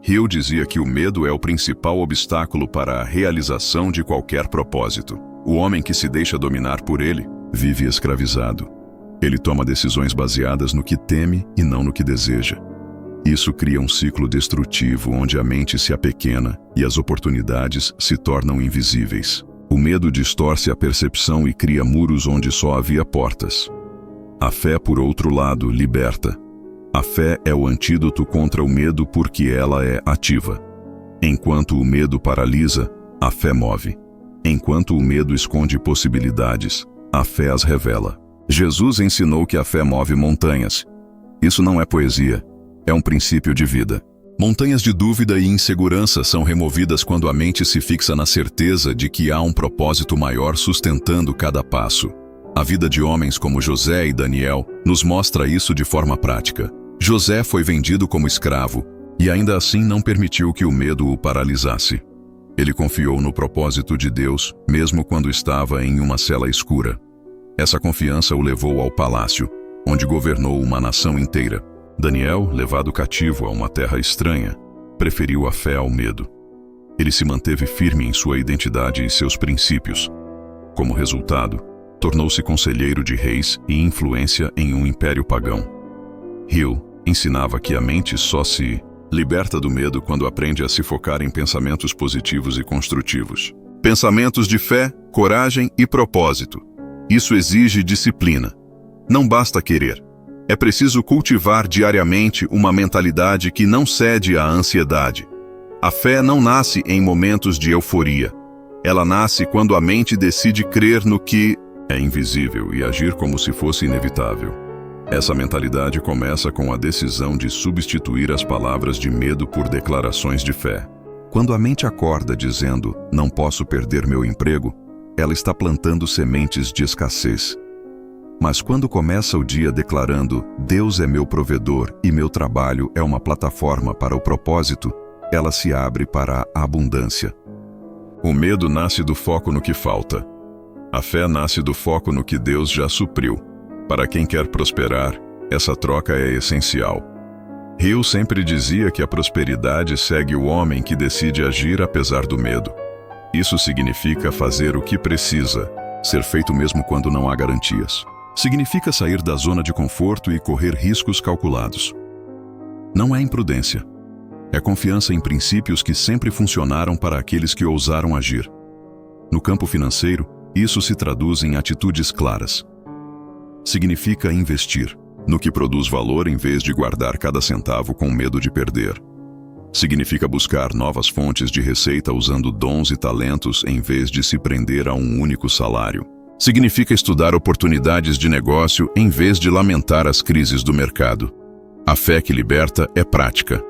Hill dizia que o medo é o principal obstáculo para a realização de qualquer propósito. O homem que se deixa dominar por ele vive escravizado. Ele toma decisões baseadas no que teme e não no que deseja. Isso cria um ciclo destrutivo onde a mente se apequena e as oportunidades se tornam invisíveis. O medo distorce a percepção e cria muros onde só havia portas. A fé, por outro lado, liberta. A fé é o antídoto contra o medo porque ela é ativa. Enquanto o medo paralisa, a fé move. Enquanto o medo esconde possibilidades, a fé as revela. Jesus ensinou que a fé move montanhas. Isso não é poesia, é um princípio de vida. Montanhas de dúvida e insegurança são removidas quando a mente se fixa na certeza de que há um propósito maior sustentando cada passo. A vida de homens como José e Daniel nos mostra isso de forma prática. José foi vendido como escravo e ainda assim não permitiu que o medo o paralisasse. Ele confiou no propósito de Deus, mesmo quando estava em uma cela escura. Essa confiança o levou ao palácio, onde governou uma nação inteira. Daniel, levado cativo a uma terra estranha, preferiu a fé ao medo. Ele se manteve firme em sua identidade e seus princípios. Como resultado, tornou-se conselheiro de reis e influência em um império pagão. Hill ensinava que a mente só se liberta do medo quando aprende a se focar em pensamentos positivos e construtivos. Pensamentos de fé, coragem e propósito. Isso exige disciplina. Não basta querer. É preciso cultivar diariamente uma mentalidade que não cede à ansiedade. A fé não nasce em momentos de euforia. Ela nasce quando a mente decide crer no que é invisível e agir como se fosse inevitável. Essa mentalidade começa com a decisão de substituir as palavras de medo por declarações de fé. Quando a mente acorda dizendo, "Não posso perder meu emprego", ela está plantando sementes de escassez. Mas quando começa o dia declarando, "Deus é meu provedor e meu trabalho é uma plataforma para o propósito", ela se abre para a abundância. O medo nasce do foco no que falta. A fé nasce do foco no que Deus já supriu. Para quem quer prosperar, essa troca é essencial. Hill sempre dizia que a prosperidade segue o homem que decide agir apesar do medo. Isso significa fazer o que precisa, ser feito mesmo quando não há garantias. Significa sair da zona de conforto e correr riscos calculados. Não é imprudência. É confiança em princípios que sempre funcionaram para aqueles que ousaram agir. No campo financeiro, isso se traduz em atitudes claras. Significa investir no que produz valor em vez de guardar cada centavo com medo de perder. Significa buscar novas fontes de receita usando dons e talentos em vez de se prender a um único salário. Significa estudar oportunidades de negócio em vez de lamentar as crises do mercado. A fé que liberta é prática.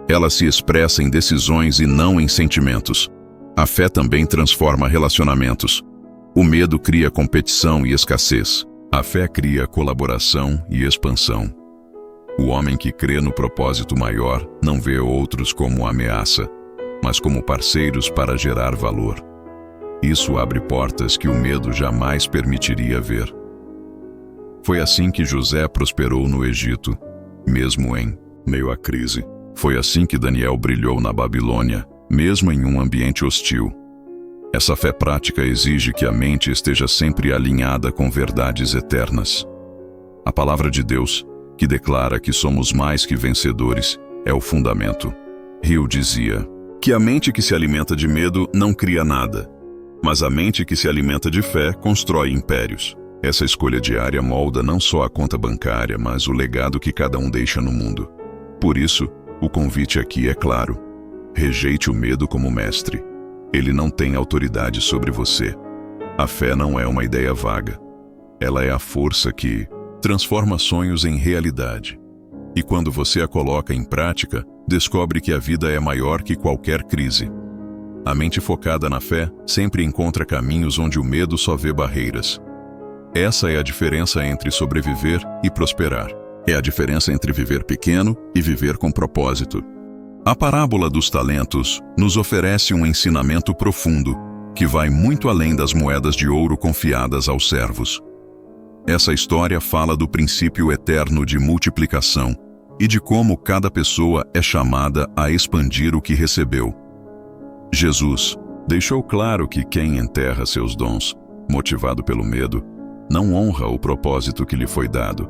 Ela se expressa em decisões e não em sentimentos. A fé também transforma relacionamentos. O medo cria competição e escassez. A fé cria colaboração e expansão. O homem que crê no propósito maior não vê outros como ameaça, mas como parceiros para gerar valor. Isso abre portas que o medo jamais permitiria ver. Foi assim que José prosperou no Egito, mesmo em meio à crise. Foi assim que Daniel brilhou na Babilônia, mesmo em um ambiente hostil. Essa fé prática exige que a mente esteja sempre alinhada com verdades eternas. A palavra de Deus, que declara que somos mais que vencedores, é o fundamento. Hill dizia que a mente que se alimenta de medo não cria nada, mas a mente que se alimenta de fé constrói impérios. Essa escolha diária molda não só a conta bancária, mas o legado que cada um deixa no mundo. Por isso, o convite aqui é claro. Rejeite o medo como mestre. Ele não tem autoridade sobre você. A fé não é uma ideia vaga. Ela é a força que transforma sonhos em realidade. E quando você a coloca em prática, descobre que a vida é maior que qualquer crise. A mente focada na fé sempre encontra caminhos onde o medo só vê barreiras. Essa é a diferença entre sobreviver e prosperar. É a diferença entre viver pequeno e viver com propósito. A parábola dos talentos nos oferece um ensinamento profundo que vai muito além das moedas de ouro confiadas aos servos. Essa história fala do princípio eterno de multiplicação e de como cada pessoa é chamada a expandir o que recebeu. Jesus deixou claro que quem enterra seus dons, motivado pelo medo, não honra o propósito que lhe foi dado.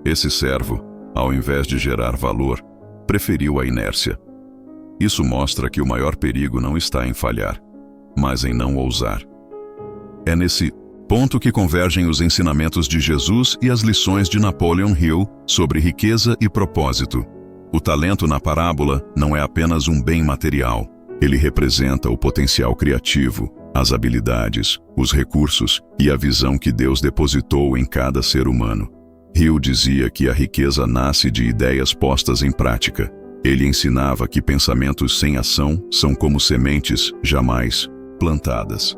Esse servo, ao invés de gerar valor, preferiu a inércia. Isso mostra que o maior perigo não está em falhar, mas em não ousar. É nesse ponto que convergem os ensinamentos de Jesus e as lições de Napoleon Hill sobre riqueza e propósito. O talento na parábola não é apenas um bem material. Ele representa o potencial criativo, as habilidades, os recursos e a visão que Deus depositou em cada ser humano. Hill dizia que a riqueza nasce de ideias postas em prática. Ele ensinava que pensamentos sem ação são como sementes jamais plantadas.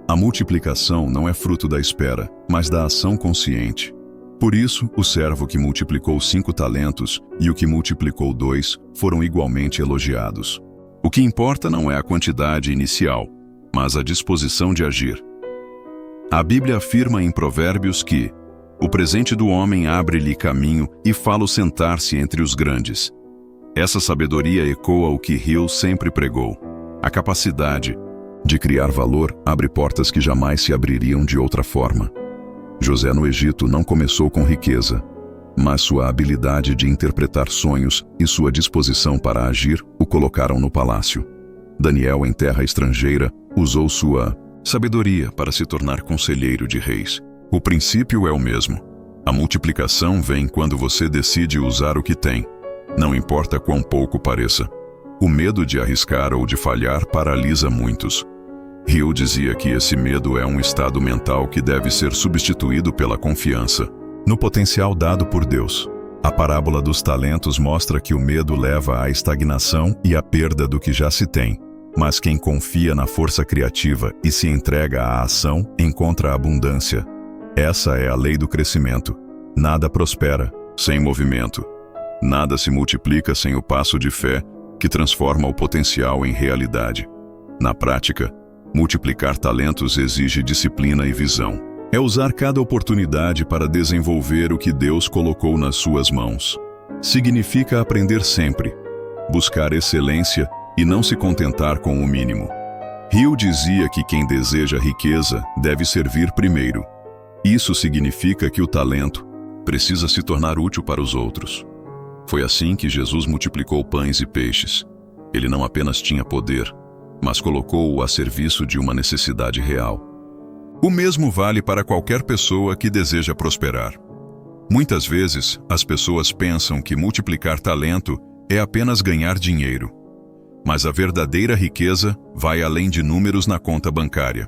A multiplicação não é fruto da espera, mas da ação consciente. Por isso, o servo que multiplicou 5 talentos e o que multiplicou 2 foram igualmente elogiados. O que importa não é a quantidade inicial, mas a disposição de agir. A Bíblia afirma em Provérbios que o presente do homem abre-lhe caminho e fá-lo sentar-se entre os grandes. Essa sabedoria ecoa o que Hill sempre pregou. A capacidade de criar valor abre portas que jamais se abririam de outra forma. José no Egito não começou com riqueza, mas sua habilidade de interpretar sonhos e sua disposição para agir o colocaram no palácio. Daniel, em terra estrangeira, usou sua sabedoria para se tornar conselheiro de reis. O princípio é o mesmo. A multiplicação vem quando você decide usar o que tem, não importa quão pouco pareça. O medo de arriscar ou de falhar paralisa muitos. Hill dizia que esse medo é um estado mental que deve ser substituído pela confiança no potencial dado por Deus. A parábola dos talentos mostra que o medo leva à estagnação e à perda do que já se tem, mas quem confia na força criativa e se entrega à ação encontra abundância. Essa é a lei do crescimento. Nada prospera sem movimento. Nada se multiplica sem o passo de fé que transforma o potencial em realidade. Na prática, multiplicar talentos exige disciplina e visão. É usar cada oportunidade para desenvolver o que Deus colocou nas suas mãos. Significa aprender sempre, buscar excelência e não se contentar com o mínimo. Hill dizia que quem deseja riqueza deve servir primeiro. Isso significa que o talento precisa se tornar útil para os outros. Foi assim que Jesus multiplicou pães e peixes. Ele não apenas tinha poder, mas colocou-o a serviço de uma necessidade real. O mesmo vale para qualquer pessoa que deseja prosperar. Muitas vezes, as pessoas pensam que multiplicar talento é apenas ganhar dinheiro. Mas a verdadeira riqueza vai além de números na conta bancária.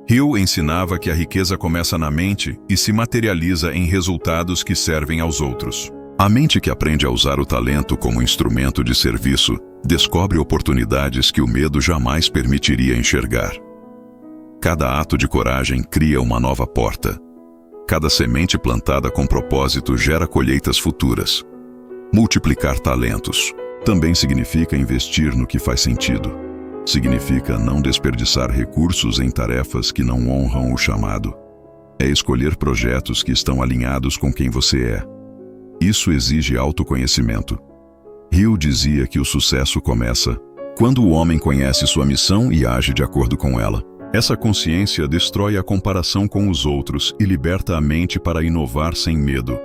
Hill ensinava que a riqueza começa na mente e se materializa em resultados que servem aos outros. A mente que aprende a usar o talento como instrumento de serviço descobre oportunidades que o medo jamais permitiria enxergar. Cada ato de coragem cria uma nova porta. Cada semente plantada com propósito gera colheitas futuras. Multiplicar talentos também significa investir no que faz sentido. Significa não desperdiçar recursos em tarefas que não honram o chamado. É escolher projetos que estão alinhados com quem você é. Isso exige autoconhecimento. Hill dizia que o sucesso começa quando o homem conhece sua missão e age de acordo com ela. Essa consciência destrói a comparação com os outros e liberta a mente para inovar sem medo.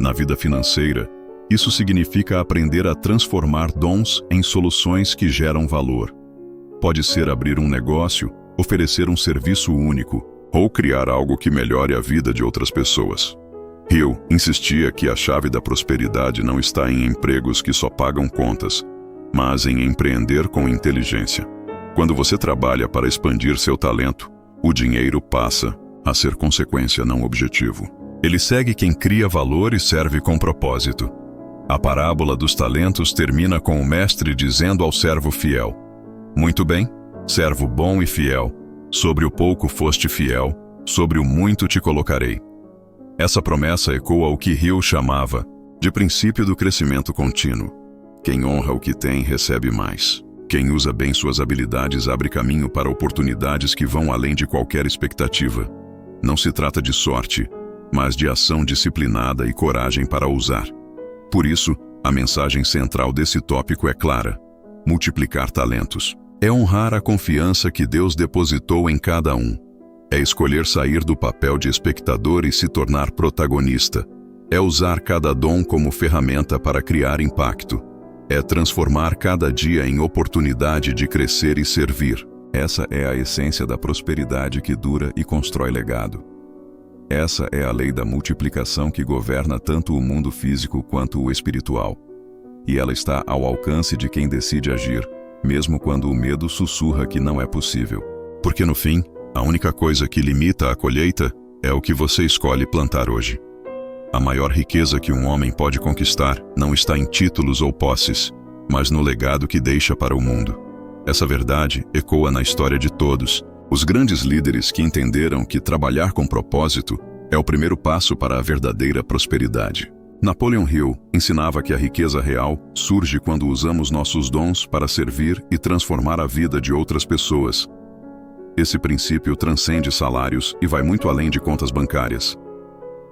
Na vida financeira, isso significa aprender a transformar dons em soluções que geram valor. Pode ser abrir um negócio, oferecer um serviço único ou criar algo que melhore a vida de outras pessoas. Hill insistia que a chave da prosperidade não está em empregos que só pagam contas, mas em empreender com inteligência. Quando você trabalha para expandir seu talento, o dinheiro passa a ser consequência, não objetivo. Ele segue quem cria valor e serve com propósito. A parábola dos talentos termina com o mestre dizendo ao servo fiel: "Muito bem, servo bom e fiel. Sobre o pouco foste fiel, sobre o muito te colocarei." Essa promessa ecoa o que Hill chamava de princípio do crescimento contínuo. Quem honra o que tem, recebe mais. Quem usa bem suas habilidades abre caminho para oportunidades que vão além de qualquer expectativa. Não se trata de sorte, mas de ação disciplinada e coragem para usar. Por isso, a mensagem central desse tópico é clara: multiplicar talentos. É honrar a confiança que Deus depositou em cada um. É escolher sair do papel de espectador e se tornar protagonista. É usar cada dom como ferramenta para criar impacto. É transformar cada dia em oportunidade de crescer e servir. Essa é a essência da prosperidade que dura e constrói legado. Essa é a lei da multiplicação que governa tanto o mundo físico quanto o espiritual. E ela está ao alcance de quem decide agir, mesmo quando o medo sussurra que não é possível. Porque no fim, a única coisa que limita a colheita é o que você escolhe plantar hoje. A maior riqueza que um homem pode conquistar não está em títulos ou posses, mas no legado que deixa para o mundo. Essa verdade ecoa na história de todos, os grandes líderes que entenderam que trabalhar com propósito é o primeiro passo para a verdadeira prosperidade. Napoleon Hill ensinava que a riqueza real surge quando usamos nossos dons para servir e transformar a vida de outras pessoas. Esse princípio transcende salários e vai muito além de contas bancárias.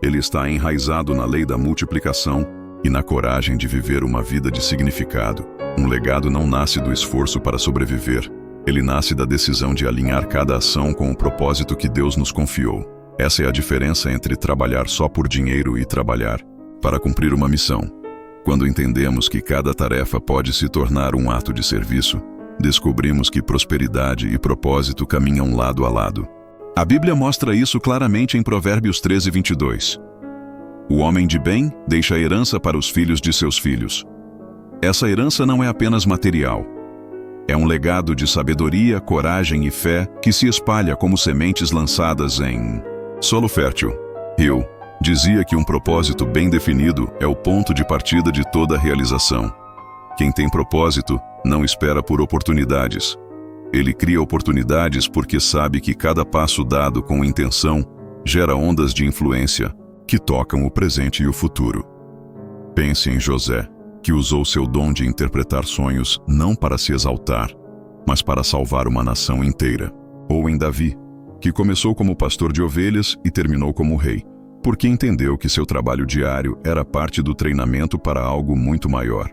Ele está enraizado na lei da multiplicação e na coragem de viver uma vida de significado. Um legado não nasce do esforço para sobreviver. Ele nasce da decisão de alinhar cada ação com o propósito que Deus nos confiou. Essa é a diferença entre trabalhar só por dinheiro e trabalhar para cumprir uma missão. Quando entendemos que cada tarefa pode se tornar um ato de serviço, descobrimos que prosperidade e propósito caminham lado a lado. A Bíblia mostra isso claramente em Provérbios 13:22. O homem de bem deixa a herança para os filhos de seus filhos. Essa herança não é apenas material. É um legado de sabedoria, coragem e fé que se espalha como sementes lançadas em solo fértil. Hill dizia que um propósito bem definido é o ponto de partida de toda realização. Quem tem propósito não espera por oportunidades. Ele cria oportunidades porque sabe que cada passo dado com intenção gera ondas de influência que tocam o presente e o futuro. Pense em José, que usou seu dom de interpretar sonhos não para se exaltar, mas para salvar uma nação inteira. Ou em Davi, que começou como pastor de ovelhas e terminou como rei, porque entendeu que seu trabalho diário era parte do treinamento para algo muito maior.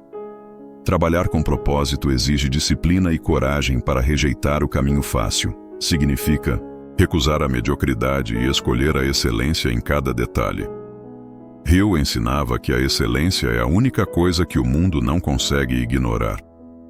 Trabalhar com propósito exige disciplina e coragem para rejeitar o caminho fácil. Significa recusar a mediocridade e escolher a excelência em cada detalhe. Hill ensinava que a excelência é a única coisa que o mundo não consegue ignorar.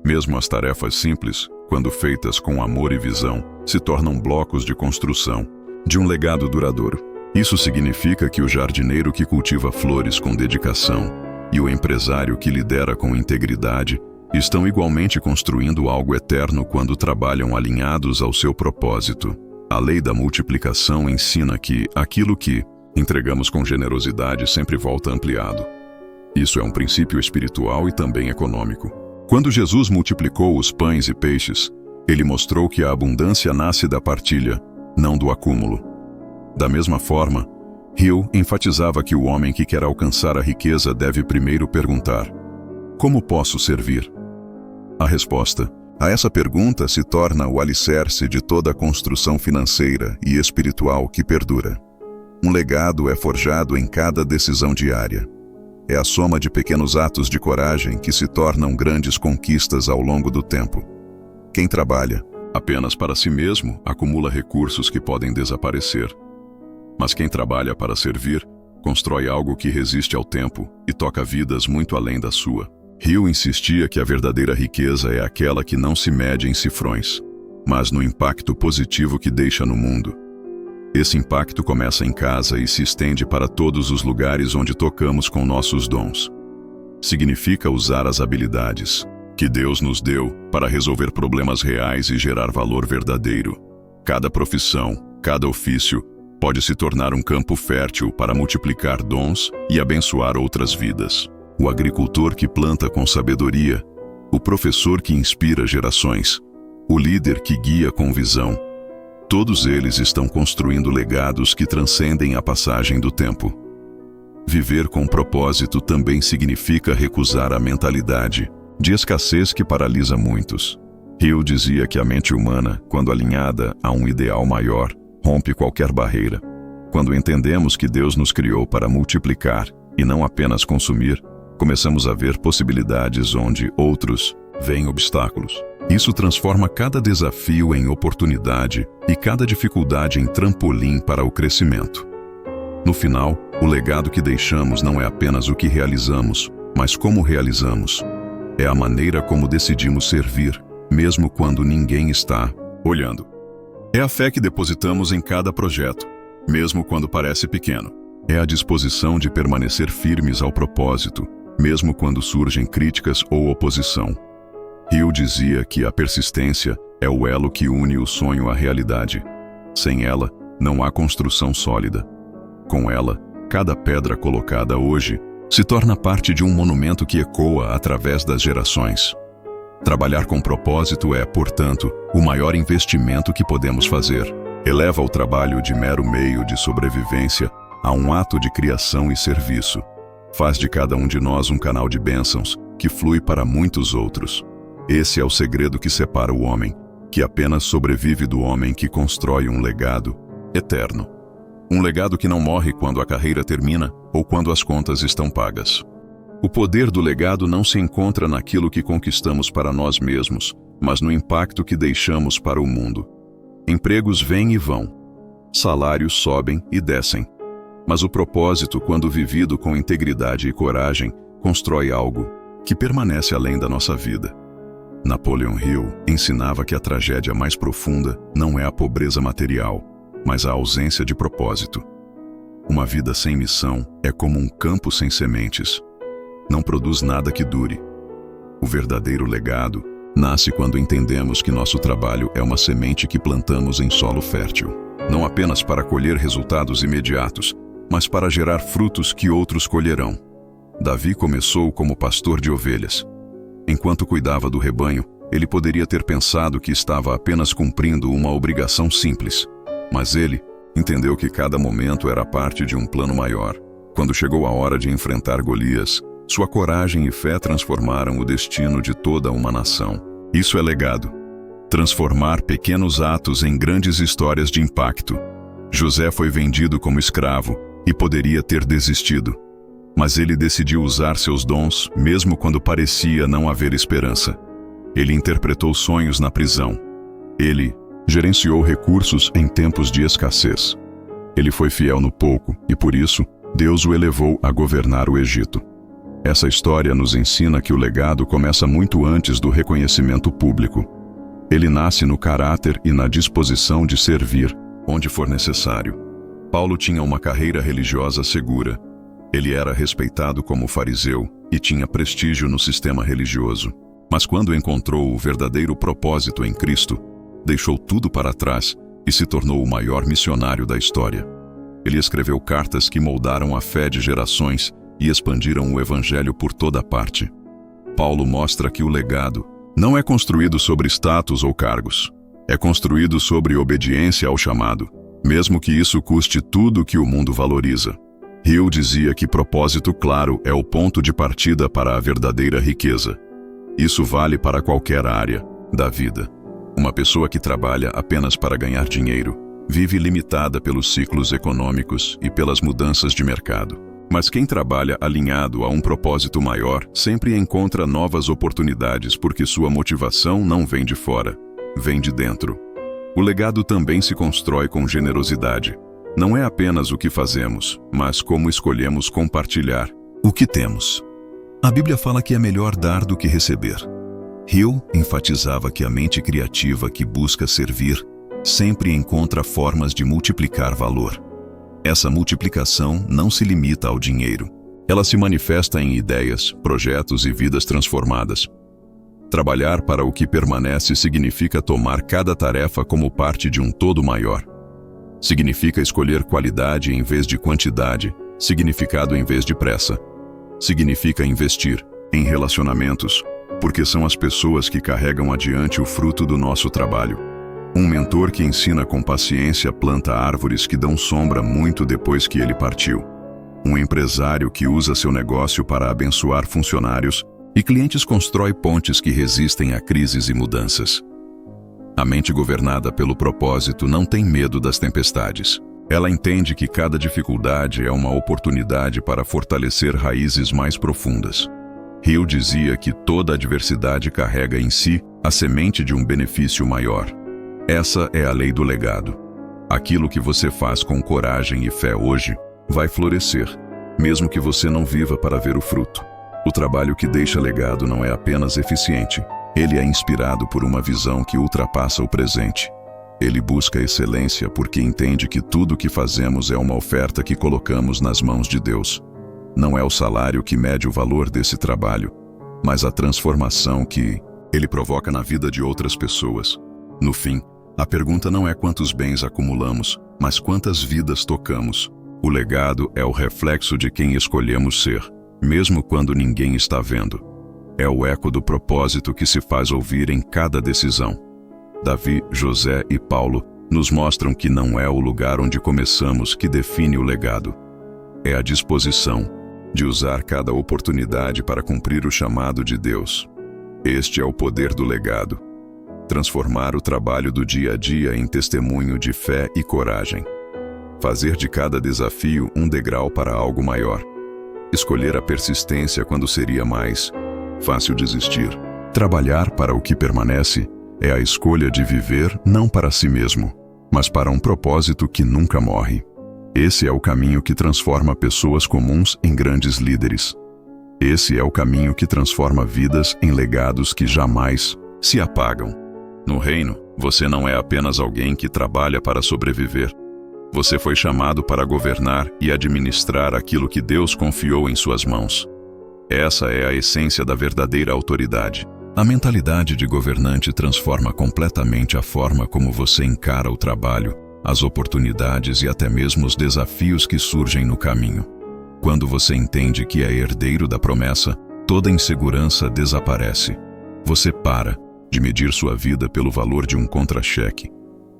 Mesmo as tarefas simples, quando feitas com amor e visão, se tornam blocos de construção de um legado duradouro. Isso significa que o jardineiro que cultiva flores com dedicação e o empresário que lidera com integridade estão igualmente construindo algo eterno quando trabalham alinhados ao seu propósito. A lei da multiplicação ensina que aquilo que entregamos com generosidade sempre volta ampliado. Isso é um princípio espiritual e também econômico. Quando Jesus multiplicou os pães e peixes, ele mostrou que a abundância nasce da partilha, não do acúmulo. Da mesma forma, Hill enfatizava que o homem que quer alcançar a riqueza deve primeiro perguntar: como posso servir? A resposta a essa pergunta se torna o alicerce de toda a construção financeira e espiritual que perdura. Um legado é forjado em cada decisão diária. É a soma de pequenos atos de coragem que se tornam grandes conquistas ao longo do tempo. Quem trabalha apenas para si mesmo acumula recursos que podem desaparecer. Mas quem trabalha para servir, constrói algo que resiste ao tempo e toca vidas muito além da sua. Hill insistia que a verdadeira riqueza é aquela que não se mede em cifrões, mas no impacto positivo que deixa no mundo. Esse impacto começa em casa e se estende para todos os lugares onde tocamos com nossos dons. Significa usar as habilidades que Deus nos deu para resolver problemas reais e gerar valor verdadeiro. Cada profissão, cada ofício, pode se tornar um campo fértil para multiplicar dons e abençoar outras vidas. O agricultor que planta com sabedoria, o professor que inspira gerações, o líder que guia com visão. Todos eles estão construindo legados que transcendem a passagem do tempo. Viver com propósito também significa recusar a mentalidade de escassez que paralisa muitos. Hill dizia que a mente humana, quando alinhada a um ideal maior, rompe qualquer barreira. Quando entendemos que Deus nos criou para multiplicar e não apenas consumir, começamos a ver possibilidades onde outros veem obstáculos. Isso transforma cada desafio em oportunidade e cada dificuldade em trampolim para o crescimento. No final, o legado que deixamos não é apenas o que realizamos, mas como realizamos. É a maneira como decidimos servir, mesmo quando ninguém está olhando. É a fé que depositamos em cada projeto, mesmo quando parece pequeno. É a disposição de permanecer firmes ao propósito, mesmo quando surgem críticas ou oposição. Hill dizia que a persistência é o elo que une o sonho à realidade. Sem ela, não há construção sólida. Com ela, cada pedra colocada hoje se torna parte de um monumento que ecoa através das gerações. Trabalhar com propósito é, portanto, o maior investimento que podemos fazer. Eleva o trabalho de mero meio de sobrevivência a um ato de criação e serviço. Faz de cada um de nós um canal de bênçãos que flui para muitos outros. Esse é o segredo que separa o homem, que apenas sobrevive, do homem que constrói um legado eterno. Um legado que não morre quando a carreira termina ou quando as contas estão pagas. O poder do legado não se encontra naquilo que conquistamos para nós mesmos, mas no impacto que deixamos para o mundo. Empregos vêm e vão. Salários sobem e descem. Mas o propósito, quando vivido com integridade e coragem, constrói algo que permanece além da nossa vida. Napoleon Hill ensinava que a tragédia mais profunda não é a pobreza material, mas a ausência de propósito. Uma vida sem missão é como um campo sem sementes. Não produz nada que dure. O verdadeiro legado nasce quando entendemos que nosso trabalho é uma semente que plantamos em solo fértil, não apenas para colher resultados imediatos, mas para gerar frutos que outros colherão. Davi começou como pastor de ovelhas. Enquanto cuidava do rebanho, ele poderia ter pensado que estava apenas cumprindo uma obrigação simples. Mas ele entendeu que cada momento era parte de um plano maior. Quando chegou a hora de enfrentar Golias, sua coragem e fé transformaram o destino de toda uma nação. Isso é legado. Transformar pequenos atos em grandes histórias de impacto. José foi vendido como escravo e poderia ter desistido. Mas ele decidiu usar seus dons, mesmo quando parecia não haver esperança. Ele interpretou sonhos na prisão. Ele gerenciou recursos em tempos de escassez. Ele foi fiel no pouco e, por isso, Deus o elevou a governar o Egito. Essa história nos ensina que o legado começa muito antes do reconhecimento público. Ele nasce no caráter e na disposição de servir, onde for necessário. Paulo tinha uma carreira religiosa segura. Ele era respeitado como fariseu e tinha prestígio no sistema religioso. Mas quando encontrou o verdadeiro propósito em Cristo, deixou tudo para trás e se tornou o maior missionário da história. Ele escreveu cartas que moldaram a fé de gerações e expandiram o evangelho por toda parte. Paulo mostra que o legado não é construído sobre status ou cargos. É construído sobre obediência ao chamado, mesmo que isso custe tudo que o mundo valoriza. Hill dizia que propósito claro é o ponto de partida para a verdadeira riqueza. Isso vale para qualquer área da vida. Uma pessoa que trabalha apenas para ganhar dinheiro vive limitada pelos ciclos econômicos e pelas mudanças de mercado. Mas quem trabalha alinhado a um propósito maior sempre encontra novas oportunidades porque sua motivação não vem de fora, vem de dentro. O legado também se constrói com generosidade. Não é apenas o que fazemos, mas como escolhemos compartilhar o que temos. A Bíblia fala que é melhor dar do que receber. Hill enfatizava que a mente criativa que busca servir sempre encontra formas de multiplicar valor. Essa multiplicação não se limita ao dinheiro. Ela se manifesta em ideias, projetos e vidas transformadas. Trabalhar para o que permanece significa tomar cada tarefa como parte de um todo maior. Significa escolher qualidade em vez de quantidade, significado em vez de pressa. Significa investir em relacionamentos, porque são as pessoas que carregam adiante o fruto do nosso trabalho. Um mentor que ensina com paciência planta árvores que dão sombra muito depois que ele partiu. Um empresário que usa seu negócio para abençoar funcionários e clientes constrói pontes que resistem a crises e mudanças. A mente governada pelo propósito não tem medo das tempestades. Ela entende que cada dificuldade é uma oportunidade para fortalecer raízes mais profundas. Hill dizia que toda adversidade carrega em si a semente de um benefício maior. Essa é a lei do legado. Aquilo que você faz com coragem e fé hoje vai florescer, mesmo que você não viva para ver o fruto. O trabalho que deixa legado não é apenas eficiente, ele é inspirado por uma visão que ultrapassa o presente. Ele busca excelência porque entende que tudo o que fazemos é uma oferta que colocamos nas mãos de Deus. Não é o salário que mede o valor desse trabalho, mas a transformação que ele provoca na vida de outras pessoas. No fim, a pergunta não é quantos bens acumulamos, mas quantas vidas tocamos. O legado é o reflexo de quem escolhemos ser, mesmo quando ninguém está vendo. É o eco do propósito que se faz ouvir em cada decisão. Davi, José e Paulo nos mostram que não é o lugar onde começamos que define o legado. É a disposição de usar cada oportunidade para cumprir o chamado de Deus. Este é o poder do legado. Transformar o trabalho do dia a dia em testemunho de fé e coragem. Fazer de cada desafio um degrau para algo maior. Escolher a persistência quando seria mais fácil desistir. Trabalhar para o que permanece é a escolha de viver não para si mesmo, mas para um propósito que nunca morre. Esse é o caminho que transforma pessoas comuns em grandes líderes. Esse é o caminho que transforma vidas em legados que jamais se apagam. No reino, você não é apenas alguém que trabalha para sobreviver. Você foi chamado para governar e administrar aquilo que Deus confiou em suas mãos. Essa é a essência da verdadeira autoridade. A mentalidade de governante transforma completamente a forma como você encara o trabalho, as oportunidades e até mesmo os desafios que surgem no caminho. Quando você entende que é herdeiro da promessa, toda insegurança desaparece. Você para de medir sua vida pelo valor de um contra-cheque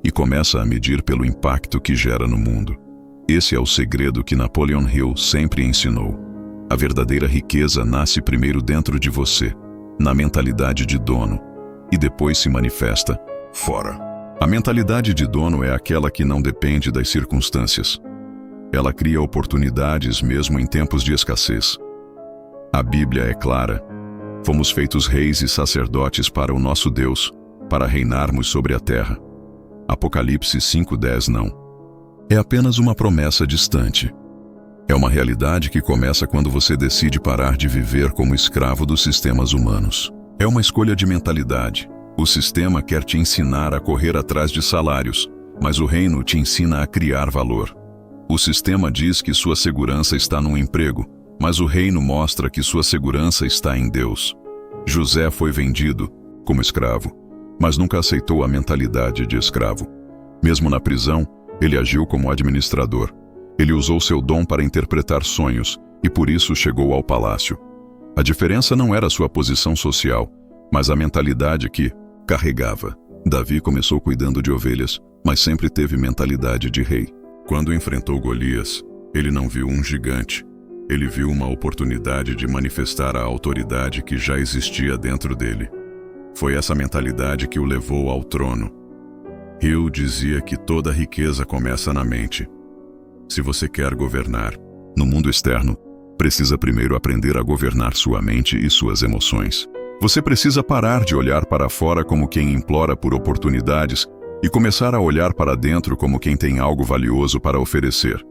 e começa a medir pelo impacto que gera no mundo. Esse é o segredo que Napoleon Hill sempre ensinou. A verdadeira riqueza nasce primeiro dentro de você, na mentalidade de dono, e depois se manifesta fora. A mentalidade de dono é aquela que não depende das circunstâncias. Ela cria oportunidades mesmo em tempos de escassez. A Bíblia é clara. Fomos feitos reis e sacerdotes para o nosso Deus, para reinarmos sobre a terra. Apocalipse 5:10 não. É apenas uma promessa distante. É uma realidade que começa quando você decide parar de viver como escravo dos sistemas humanos. É uma escolha de mentalidade. O sistema quer te ensinar a correr atrás de salários, mas o reino te ensina a criar valor. O sistema diz que sua segurança está no emprego, mas o reino mostra que sua segurança está em Deus. José foi vendido como escravo, mas nunca aceitou a mentalidade de escravo. Mesmo na prisão, ele agiu como administrador. Ele usou seu dom para interpretar sonhos e por isso chegou ao palácio. A diferença não era sua posição social, mas a mentalidade que carregava. Davi começou cuidando de ovelhas, mas sempre teve mentalidade de rei. Quando enfrentou Golias, ele não viu um gigante. Ele viu uma oportunidade de manifestar a autoridade que já existia dentro dele. Foi essa mentalidade que o levou ao trono. Hill dizia que toda riqueza começa na mente. Se você quer governar no mundo externo, precisa primeiro aprender a governar sua mente e suas emoções. Você precisa parar de olhar para fora como quem implora por oportunidades e começar a olhar para dentro como quem tem algo valioso para oferecer.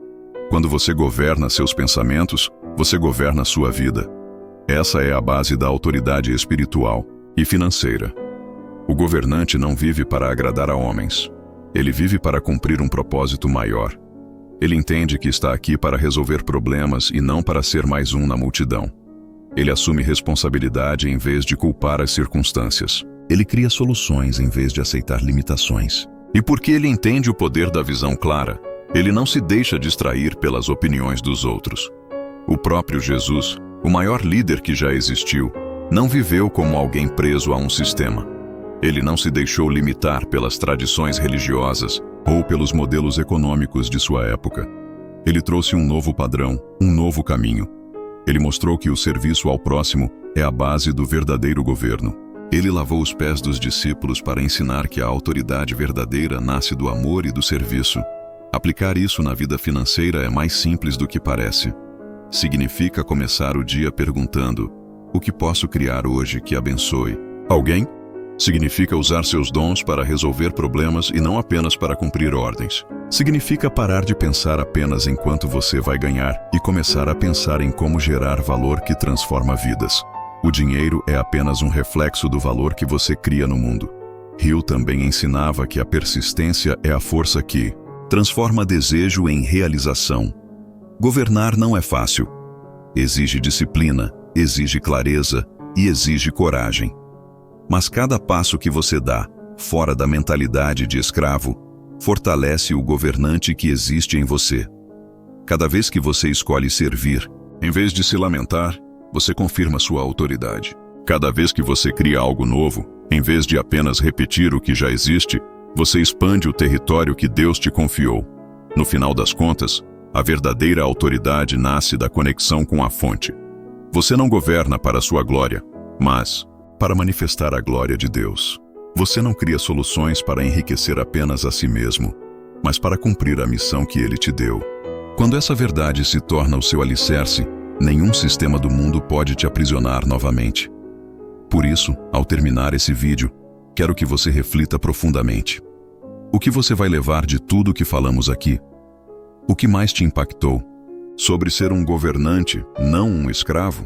Quando você governa seus pensamentos, você governa sua vida. Essa é a base da autoridade espiritual e financeira. O governante não vive para agradar a homens. Ele vive para cumprir um propósito maior. Ele entende que está aqui para resolver problemas e não para ser mais um na multidão. Ele assume responsabilidade em vez de culpar as circunstâncias. Ele cria soluções em vez de aceitar limitações. E porque ele entende o poder da visão clara, ele não se deixa distrair pelas opiniões dos outros. O próprio Jesus, o maior líder que já existiu, não viveu como alguém preso a um sistema. Ele não se deixou limitar pelas tradições religiosas ou pelos modelos econômicos de sua época. Ele trouxe um novo padrão, um novo caminho. Ele mostrou que o serviço ao próximo é a base do verdadeiro governo. Ele lavou os pés dos discípulos para ensinar que a autoridade verdadeira nasce do amor e do serviço. Aplicar isso na vida financeira é mais simples do que parece. Significa começar o dia perguntando: o que posso criar hoje que abençoe alguém? Significa usar seus dons para resolver problemas e não apenas para cumprir ordens. Significa parar de pensar apenas em quanto você vai ganhar e começar a pensar em como gerar valor que transforma vidas. O dinheiro é apenas um reflexo do valor que você cria no mundo. Hill também ensinava que a persistência é a força que transforma desejo em realização. Governar não é fácil. Exige disciplina, exige clareza e exige coragem. Mas cada passo que você dá, fora da mentalidade de escravo, fortalece o governante que existe em você. Cada vez que você escolhe servir, em vez de se lamentar, você confirma sua autoridade. Cada vez que você cria algo novo, em vez de apenas repetir o que já existe, você expande o território que Deus te confiou. No final das contas, a verdadeira autoridade nasce da conexão com a fonte. Você não governa para sua glória, mas para manifestar a glória de Deus. Você não cria soluções para enriquecer apenas a si mesmo, mas para cumprir a missão que Ele te deu. Quando essa verdade se torna o seu alicerce, nenhum sistema do mundo pode te aprisionar novamente. Por isso, ao terminar esse vídeo, quero que você reflita profundamente. O que você vai levar de tudo o que falamos aqui? O que mais te impactou? Sobre ser um governante, não um escravo?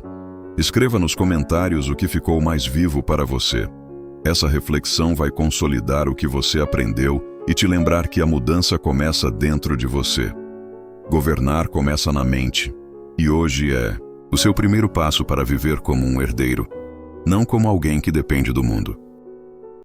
Escreva nos comentários o que ficou mais vivo para você. Essa reflexão vai consolidar o que você aprendeu e te lembrar que a mudança começa dentro de você. Governar começa na mente, e hoje é o seu primeiro passo para viver como um herdeiro, não como alguém que depende do mundo.